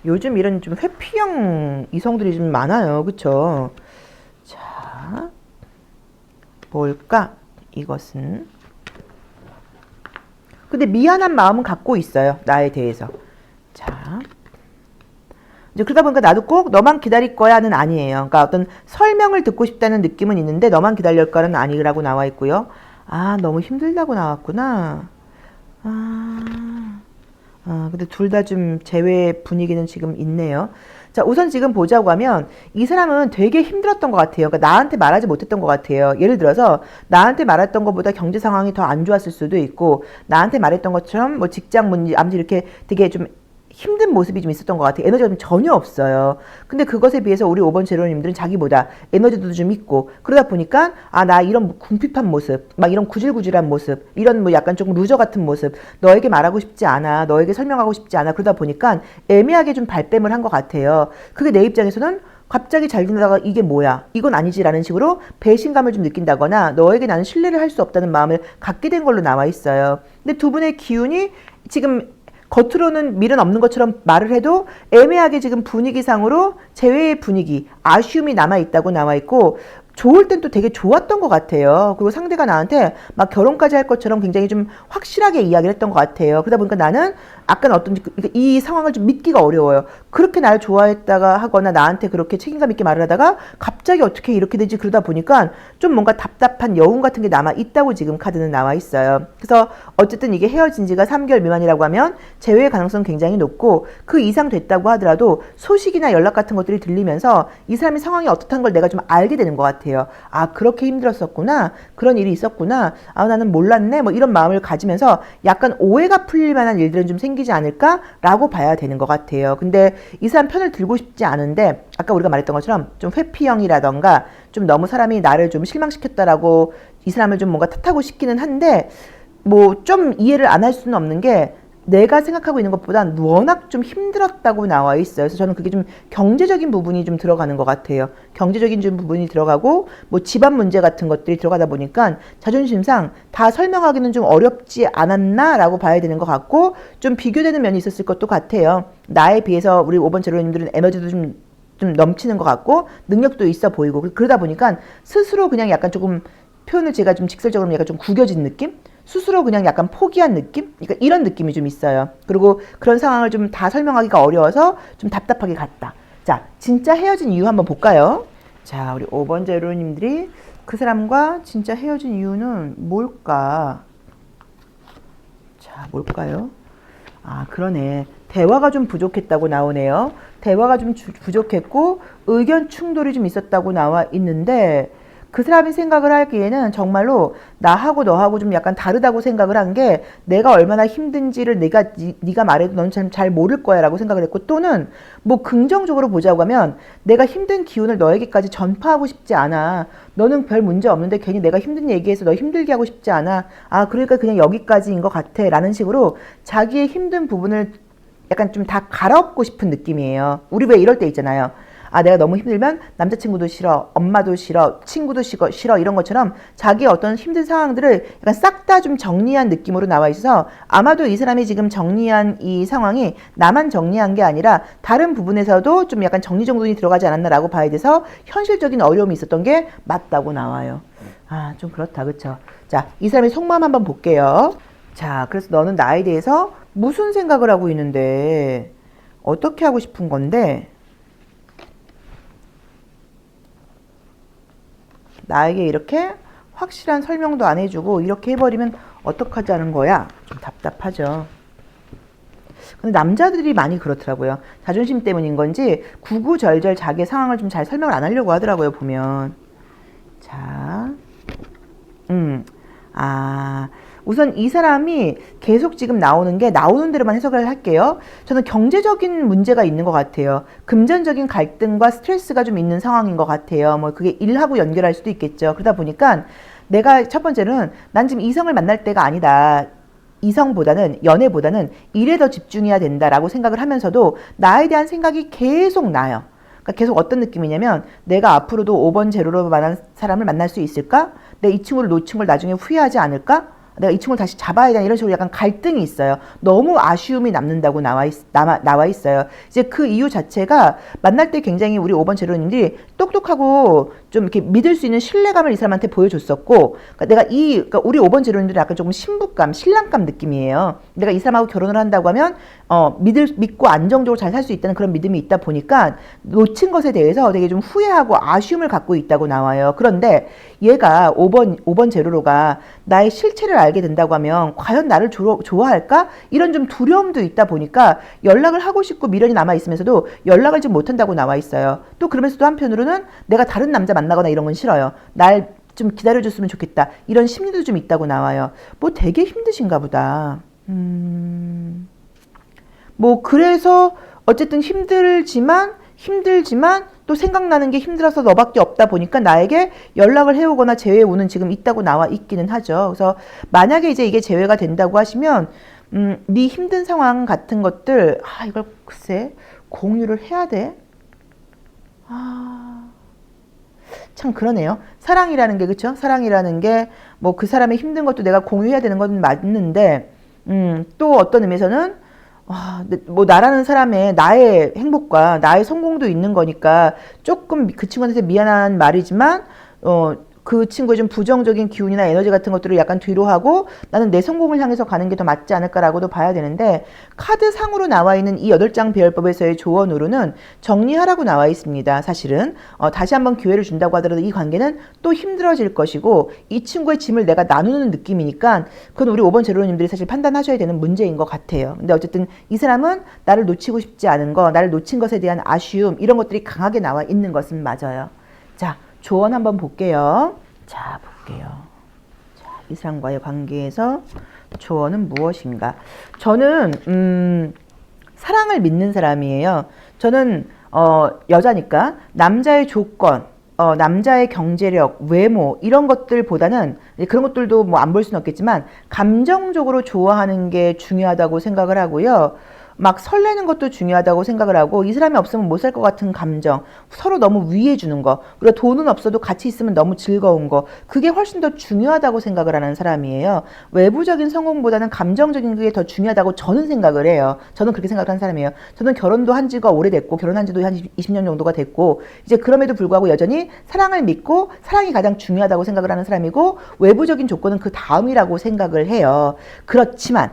요즘 이런 좀 회피형 이성들이 좀 많아요. 그쵸? 자, 뭘까? 이것은 근데 미안한 마음은 갖고 있어요. 나에 대해서. 자, 이제 그러다 보니까 나도 꼭 너만 기다릴 거야는 아니에요. 그러니까 어떤 설명을 듣고 싶다는 느낌은 있는데 너만 기다릴 거야는 아니라고 나와 있고요. 아, 너무 힘들다고 나왔구나. 근데 둘 다 좀 재회 분위기는 지금 있네요. 자, 우선 지금 보자고 하면 이 사람은 되게 힘들었던 것 같아요. 그러니까 나한테 말하지 못했던 것 같아요. 예를 들어서 나한테 말했던 것보다 경제 상황이 더 안 좋았을 수도 있고, 나한테 말했던 것처럼 뭐 직장 문제, 아무튼 이렇게 되게 좀 힘든 모습이 좀 있었던 것 같아요. 에너지가 좀 전혀 없어요. 근데 그것에 비해서 우리 5번 제로님들은 자기보다 에너지도 좀 있고, 그러다 보니까 나 이런 궁핍한 모습, 막 이런 구질구질한 모습, 이런 뭐 약간 조금 루저 같은 모습, 너에게 말하고 싶지 않아, 너에게 설명하고 싶지 않아, 그러다 보니까 애매하게 좀 발뺌을 한 것 같아요. 그게 내 입장에서는 갑자기 잘 지내다가 이게 뭐야, 이건 아니지라는 식으로 배신감을 좀 느낀다거나 너에게 나는 신뢰를 할 수 없다는 마음을 갖게 된 걸로 나와 있어요. 근데 두 분의 기운이 지금 겉으로는 밀은 없는 것처럼 말을 해도 애매하게 지금 분위기상으로 재회의 분위기, 아쉬움이 남아있다고 나와 있고, 좋을 땐 또 되게 좋았던 것 같아요. 그리고 상대가 나한테 막 결혼까지 할 것처럼 굉장히 좀 확실하게 이야기를 했던 것 같아요. 그러다 보니까 나는 약간 어떤 이 상황을 좀 믿기가 어려워요. 그렇게 날 좋아했다가 하거나 나한테 그렇게 책임감 있게 말을 하다가 갑자기 어떻게 이렇게 되지, 그러다 보니까 좀 뭔가 답답한 여운 같은 게 남아 있다고 지금 카드는 나와 있어요. 그래서 어쨌든 이게 헤어진 지가 3개월 미만이라고 하면 재회의 가능성 굉장히 높고, 그 이상 됐다고 하더라도 소식이나 연락 같은 것들이 들리면서 이 사람의 상황이 어떻다는 걸 내가 좀 알게 되는 것 같아요. 아, 그렇게 힘들었었구나, 그런 일이 있었구나, 아, 나는 몰랐네, 뭐 이런 마음을 가지면서 약간 오해가 풀릴 만한 일들은 좀 생기지 않을까라고 봐야 되는 것 같아요. 근데 이 사람 편을 들고 싶지 않은데, 아까 우리가 말했던 것처럼 좀 회피형이라던가 좀 너무 사람이 나를 좀 실망시켰다라고 이 사람을 좀 뭔가 탓하고 싶기는 한데, 뭐 좀 이해를 안 할 수는 없는 게, 내가 생각하고 있는 것보다 워낙 좀 힘들었다고 나와 있어요. 그래서 저는 그게 좀 경제적인 부분이 좀 들어가는 것 같아요. 경제적인 좀 부분이 들어가고 뭐 집안 문제 같은 것들이 들어가다 보니까 자존심상 다 설명하기는 좀 어렵지 않았나라고 봐야 되는 것 같고 좀 비교되는 면이 있었을 것도 같아요. 나에 비해서 우리 5번 제로님들은 에너지도 좀 넘치는 것 같고 능력도 있어 보이고 그러다 보니까 스스로 그냥 약간 조금 표현을 제가 좀 직설적으로 약간 좀 구겨진 느낌? 스스로 그냥 약간 포기한 느낌? 그러니까 이런 느낌이 좀 있어요. 그리고 그런 상황을 좀 다 설명하기가 어려워서 좀 답답하게 갔다. 자, 진짜 헤어진 이유 한번 볼까요? 자, 우리 5번 제로님들이 그 사람과 진짜 헤어진 이유는 뭘까? 자, 뭘까요? 아, 그러네. 대화가 좀 부족했다고 나오네요. 대화가 좀 부족했고 의견 충돌이 좀 있었다고 나와 있는데 그 사람이 생각을 하기에는 정말로 나하고 너하고 좀 약간 다르다고 생각을 한 게 내가 얼마나 힘든지를 네가 말해도 넌 잘 모를 거야 라고 생각을 했고 또는 뭐 긍정적으로 보자고 하면 내가 힘든 기운을 너에게까지 전파하고 싶지 않아. 너는 별 문제 없는데 괜히 내가 힘든 얘기해서 너 힘들게 하고 싶지 않아. 아, 그러니까 그냥 여기까지인 것 같아 라는 식으로 자기의 힘든 부분을 약간 좀 다 갈아엎고 싶은 느낌이에요. 우리 왜 이럴 때 있잖아요. 아, 내가 너무 힘들면 남자친구도 싫어, 엄마도 싫어, 친구도 싫어 이런 것처럼 자기의 어떤 힘든 상황들을 약간 싹 다 좀 정리한 느낌으로 나와 있어서 아마도 이 사람이 지금 정리한 이 상황이 나만 정리한 게 아니라 다른 부분에서도 좀 약간 정리정돈이 들어가지 않았나라고 봐야 돼서 현실적인 어려움이 있었던 게 맞다고 나와요. 아, 좀 그렇다, 그쵸? 자, 이 사람의 속마음 한번 볼게요. 자, 그래서 너는 나에 대해서 무슨 생각을 하고 있는데 어떻게 하고 싶은 건데 나에게 이렇게 확실한 설명도 안 해주고 이렇게 해버리면 어떡하자는 거야? 좀 답답하죠. 근데 남자들이 많이 그렇더라고요. 자존심 때문인 건지 구구절절 자기의 상황을 좀 잘 설명을 안 하려고 하더라고요, 보면. 자, 우선 이 사람이 계속 지금 나오는 게 나오는 대로만 해석을 할게요. 저는 경제적인 문제가 있는 것 같아요. 금전적인 갈등과 스트레스가 좀 있는 상황인 것 같아요. 뭐 그게 일하고 연결할 수도 있겠죠. 그러다 보니까 내가 첫 번째는 난 지금 이성을 만날 때가 아니다. 이성보다는 연애보다는 일에 더 집중해야 된다라고 생각을 하면서도 나에 대한 생각이 계속 나요. 그러니까 계속 어떤 느낌이냐면 내가 앞으로도 5번 제로로 만난 사람을 만날 수 있을까? 내가 이 친구를 놓친 걸 나중에 후회하지 않을까? 내가 이 친구를 다시 잡아야 되나 이런 식으로 약간 갈등이 있어요. 너무 아쉬움이 남는다고 나와 있어요. 이제 그 이유 자체가 만날 때 굉장히 우리 5번 제로님들이 똑똑하고 좀 이렇게 믿을 수 있는 신뢰감을 이 사람한테 보여줬었고, 그러니까 그러니까 우리 5번 제로님들은 약간 조금 신부감, 신랑감 느낌이에요. 내가 이 사람하고 결혼을 한다고 하면 믿고 안정적으로 잘 살 수 있다는 그런 믿음이 있다 보니까 놓친 것에 대해서 되게 좀 후회하고 아쉬움을 갖고 있다고 나와요. 그런데 얘가 5번 제로로가 나의 실체를 알게 된다고 하면 과연 나를 좋아할까? 이런 좀 두려움도 있다 보니까 연락을 하고 싶고 미련이 남아 있으면서도 연락을 좀 못한다고 나와 있어요. 또 그러면서도 한편으로는 내가 다른 남자 만나거나 이런 건 싫어요. 날 좀 기다려줬으면 좋겠다. 이런 심리도 좀 있다고 나와요. 뭐 되게 힘드신가 보다. 뭐 그래서 어쨌든 힘들지만 또 생각나는 게 힘들어서 너밖에 없다 보니까 나에게 연락을 해오거나 재회오는 지금 있다고 나와 있기는 하죠. 그래서 만약에 이제 이게 재회가 된다고 하시면 네 힘든 상황 같은 것들 이걸 글쎄 공유를 해야 돼? 참 그러네요. 사랑이라는 게 그쵸? 사랑이라는 게 뭐 그 사람의 힘든 것도 내가 공유해야 되는 건 맞는데 또 어떤 의미에서는 뭐 나라는 사람의 나의 행복과 나의 성공도 있는 거니까 조금 그 친구한테 미안한 말이지만 그 친구의 좀 부정적인 기운이나 에너지 같은 것들을 약간 뒤로 하고 나는 내 성공을 향해서 가는 게 더 맞지 않을까라고도 봐야 되는데 카드상으로 나와 있는 이 8장 배열법에서의 조언으로는 정리하라고 나와 있습니다. 사실은 다시 한번 기회를 준다고 하더라도 이 관계는 또 힘들어질 것이고 이 친구의 짐을 내가 나누는 느낌이니까 그건 우리 5번 제로님들이 사실 판단하셔야 되는 문제인 것 같아요. 근데 어쨌든 이 사람은 나를 놓치고 싶지 않은 거, 나를 놓친 것에 대한 아쉬움 이런 것들이 강하게 나와 있는 것은 맞아요. 자, 조언 한번 볼게요. 자, 볼게요. 자, 이 사람과의 관계에서 조언은 무엇인가? 저는 사랑을 믿는 사람이에요. 저는 여자니까 남자의 조건, 남자의 경제력, 외모 이런 것들보다는 그런 것들도 뭐 안 볼 수는 없겠지만 감정적으로 좋아하는 게 중요하다고 생각을 하고요. 막 설레는 것도 중요하다고 생각을 하고 이 사람이 없으면 못 살 것 같은 감정, 서로 너무 위해 주는 거, 그리고 돈은 없어도 같이 있으면 너무 즐거운 거, 그게 훨씬 더 중요하다고 생각을 하는 사람이에요. 외부적인 성공보다는 감정적인 게 더 중요하다고 저는 생각을 해요. 저는 그렇게 생각하는 사람이에요. 저는 결혼도 한 지가 오래됐고 결혼한 지도 한 20년 정도가 됐고 이제 그럼에도 불구하고 여전히 사랑을 믿고 사랑이 가장 중요하다고 생각을 하는 사람이고 외부적인 조건은 그 다음이라고 생각을 해요. 그렇지만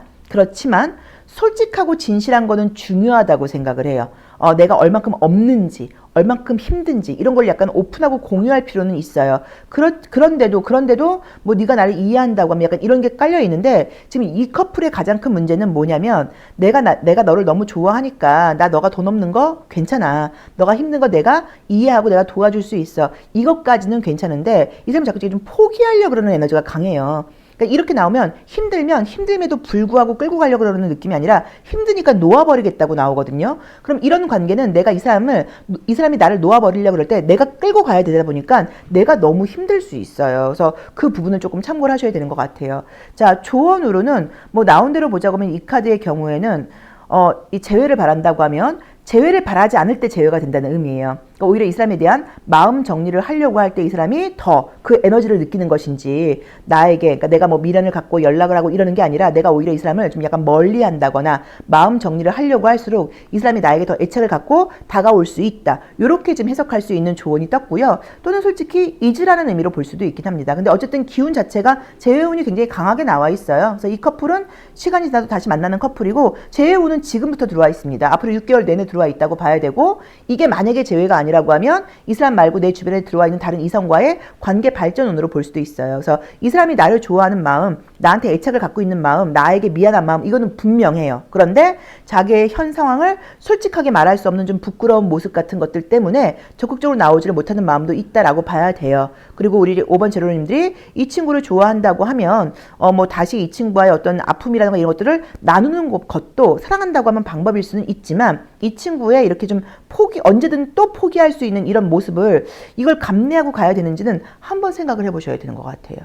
솔직하고 진실한 거는 중요하다고 생각을 해요. 내가 얼만큼 없는지, 얼만큼 힘든지 이런 걸 약간 오픈하고 공유할 필요는 있어요. 그런데도 뭐 네가 나를 이해한다고 하면 약간 이런 게 깔려 있는데 지금 이 커플의 가장 큰 문제는 뭐냐면 내가 너를 너무 좋아하니까 너가 돈 없는 거 괜찮아. 너가 힘든 거 내가 이해하고 내가 도와줄 수 있어. 이것까지는 괜찮은데 이 사람이 자꾸 좀 포기하려고 그러는 에너지가 강해요. 그러니까 이렇게 나오면 힘듦에도 불구하고 끌고 가려고 그러는 느낌이 아니라 힘드니까 놓아버리겠다고 나오거든요. 그럼 이런 관계는 내가 이 사람이 나를 놓아버리려고 그럴 때 내가 끌고 가야 되다 보니까 내가 너무 힘들 수 있어요. 그래서 그 부분을 조금 참고를 하셔야 되는 것 같아요. 자, 조언으로는 뭐 나온 대로 보자고 하면 이 카드의 경우에는 이 재회를 바란다고 하면 재회를 바라지 않을 때 재회가 된다는 의미예요. 그러니까 오히려 이 사람에 대한 마음 정리를 하려고 할 때 이 사람이 더 그 에너지를 느끼는 것인지 나에게 그러니까 내가 뭐 미련을 갖고 연락을 하고 이러는 게 아니라 내가 오히려 이 사람을 좀 약간 멀리 한다거나 마음 정리를 하려고 할수록 이 사람이 나에게 더 애착을 갖고 다가올 수 있다. 이렇게 좀 해석할 수 있는 조언이 떴고요. 또는 솔직히 잊으라는 의미로 볼 수도 있긴 합니다. 근데 어쨌든 기운 자체가 재회운이 굉장히 강하게 나와 있어요. 그래서 이 커플은 시간이 지나도 다시 만나는 커플이고 재회운은 지금부터 들어와 있습니다. 앞으로 6개월 내내 들어와 있다고 봐야 되고 이게 만약에 재회가 아니라고 하면 이 사람 말고 내 주변에 들어와 있는 다른 이성과의 관계 발전운으로 볼 수도 있어요. 그래서 이 사람이 나를 좋아하는 마음, 나한테 애착을 갖고 있는 마음, 나에게 미안한 마음 이거는 분명해요. 그런데 자기의 현 상황을 솔직하게 말할 수 없는 좀 부끄러운 모습 같은 것들 때문에 적극적으로 나오지를 못하는 마음도 있다라고 봐야 돼요. 그리고 우리 5번 제로님들이 이 친구를 좋아한다고 하면 뭐 다시 이 친구와의 어떤 아픔이라든가 이런 것들을 나누는 것도 사랑한다고 하면 방법일 수는 있지만 이 친구의 이렇게 좀 언제든 또 포기할 수 있는 이런 모습을 이걸 감내하고 가야 되는지는 한번 생각을 해보셔야 되는 것 같아요.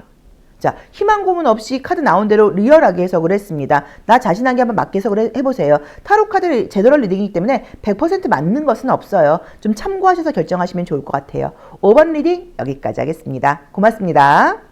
자, 희망 고문 없이 카드 나온 대로 리얼하게 해석을 했습니다. 나 자신에게 한번 맞게 해석을 해보세요. 타로 카드 제너럴 리딩이기 때문에 100% 맞는 것은 없어요. 좀 참고하셔서 결정하시면 좋을 것 같아요. 5번 리딩 여기까지 하겠습니다. 고맙습니다.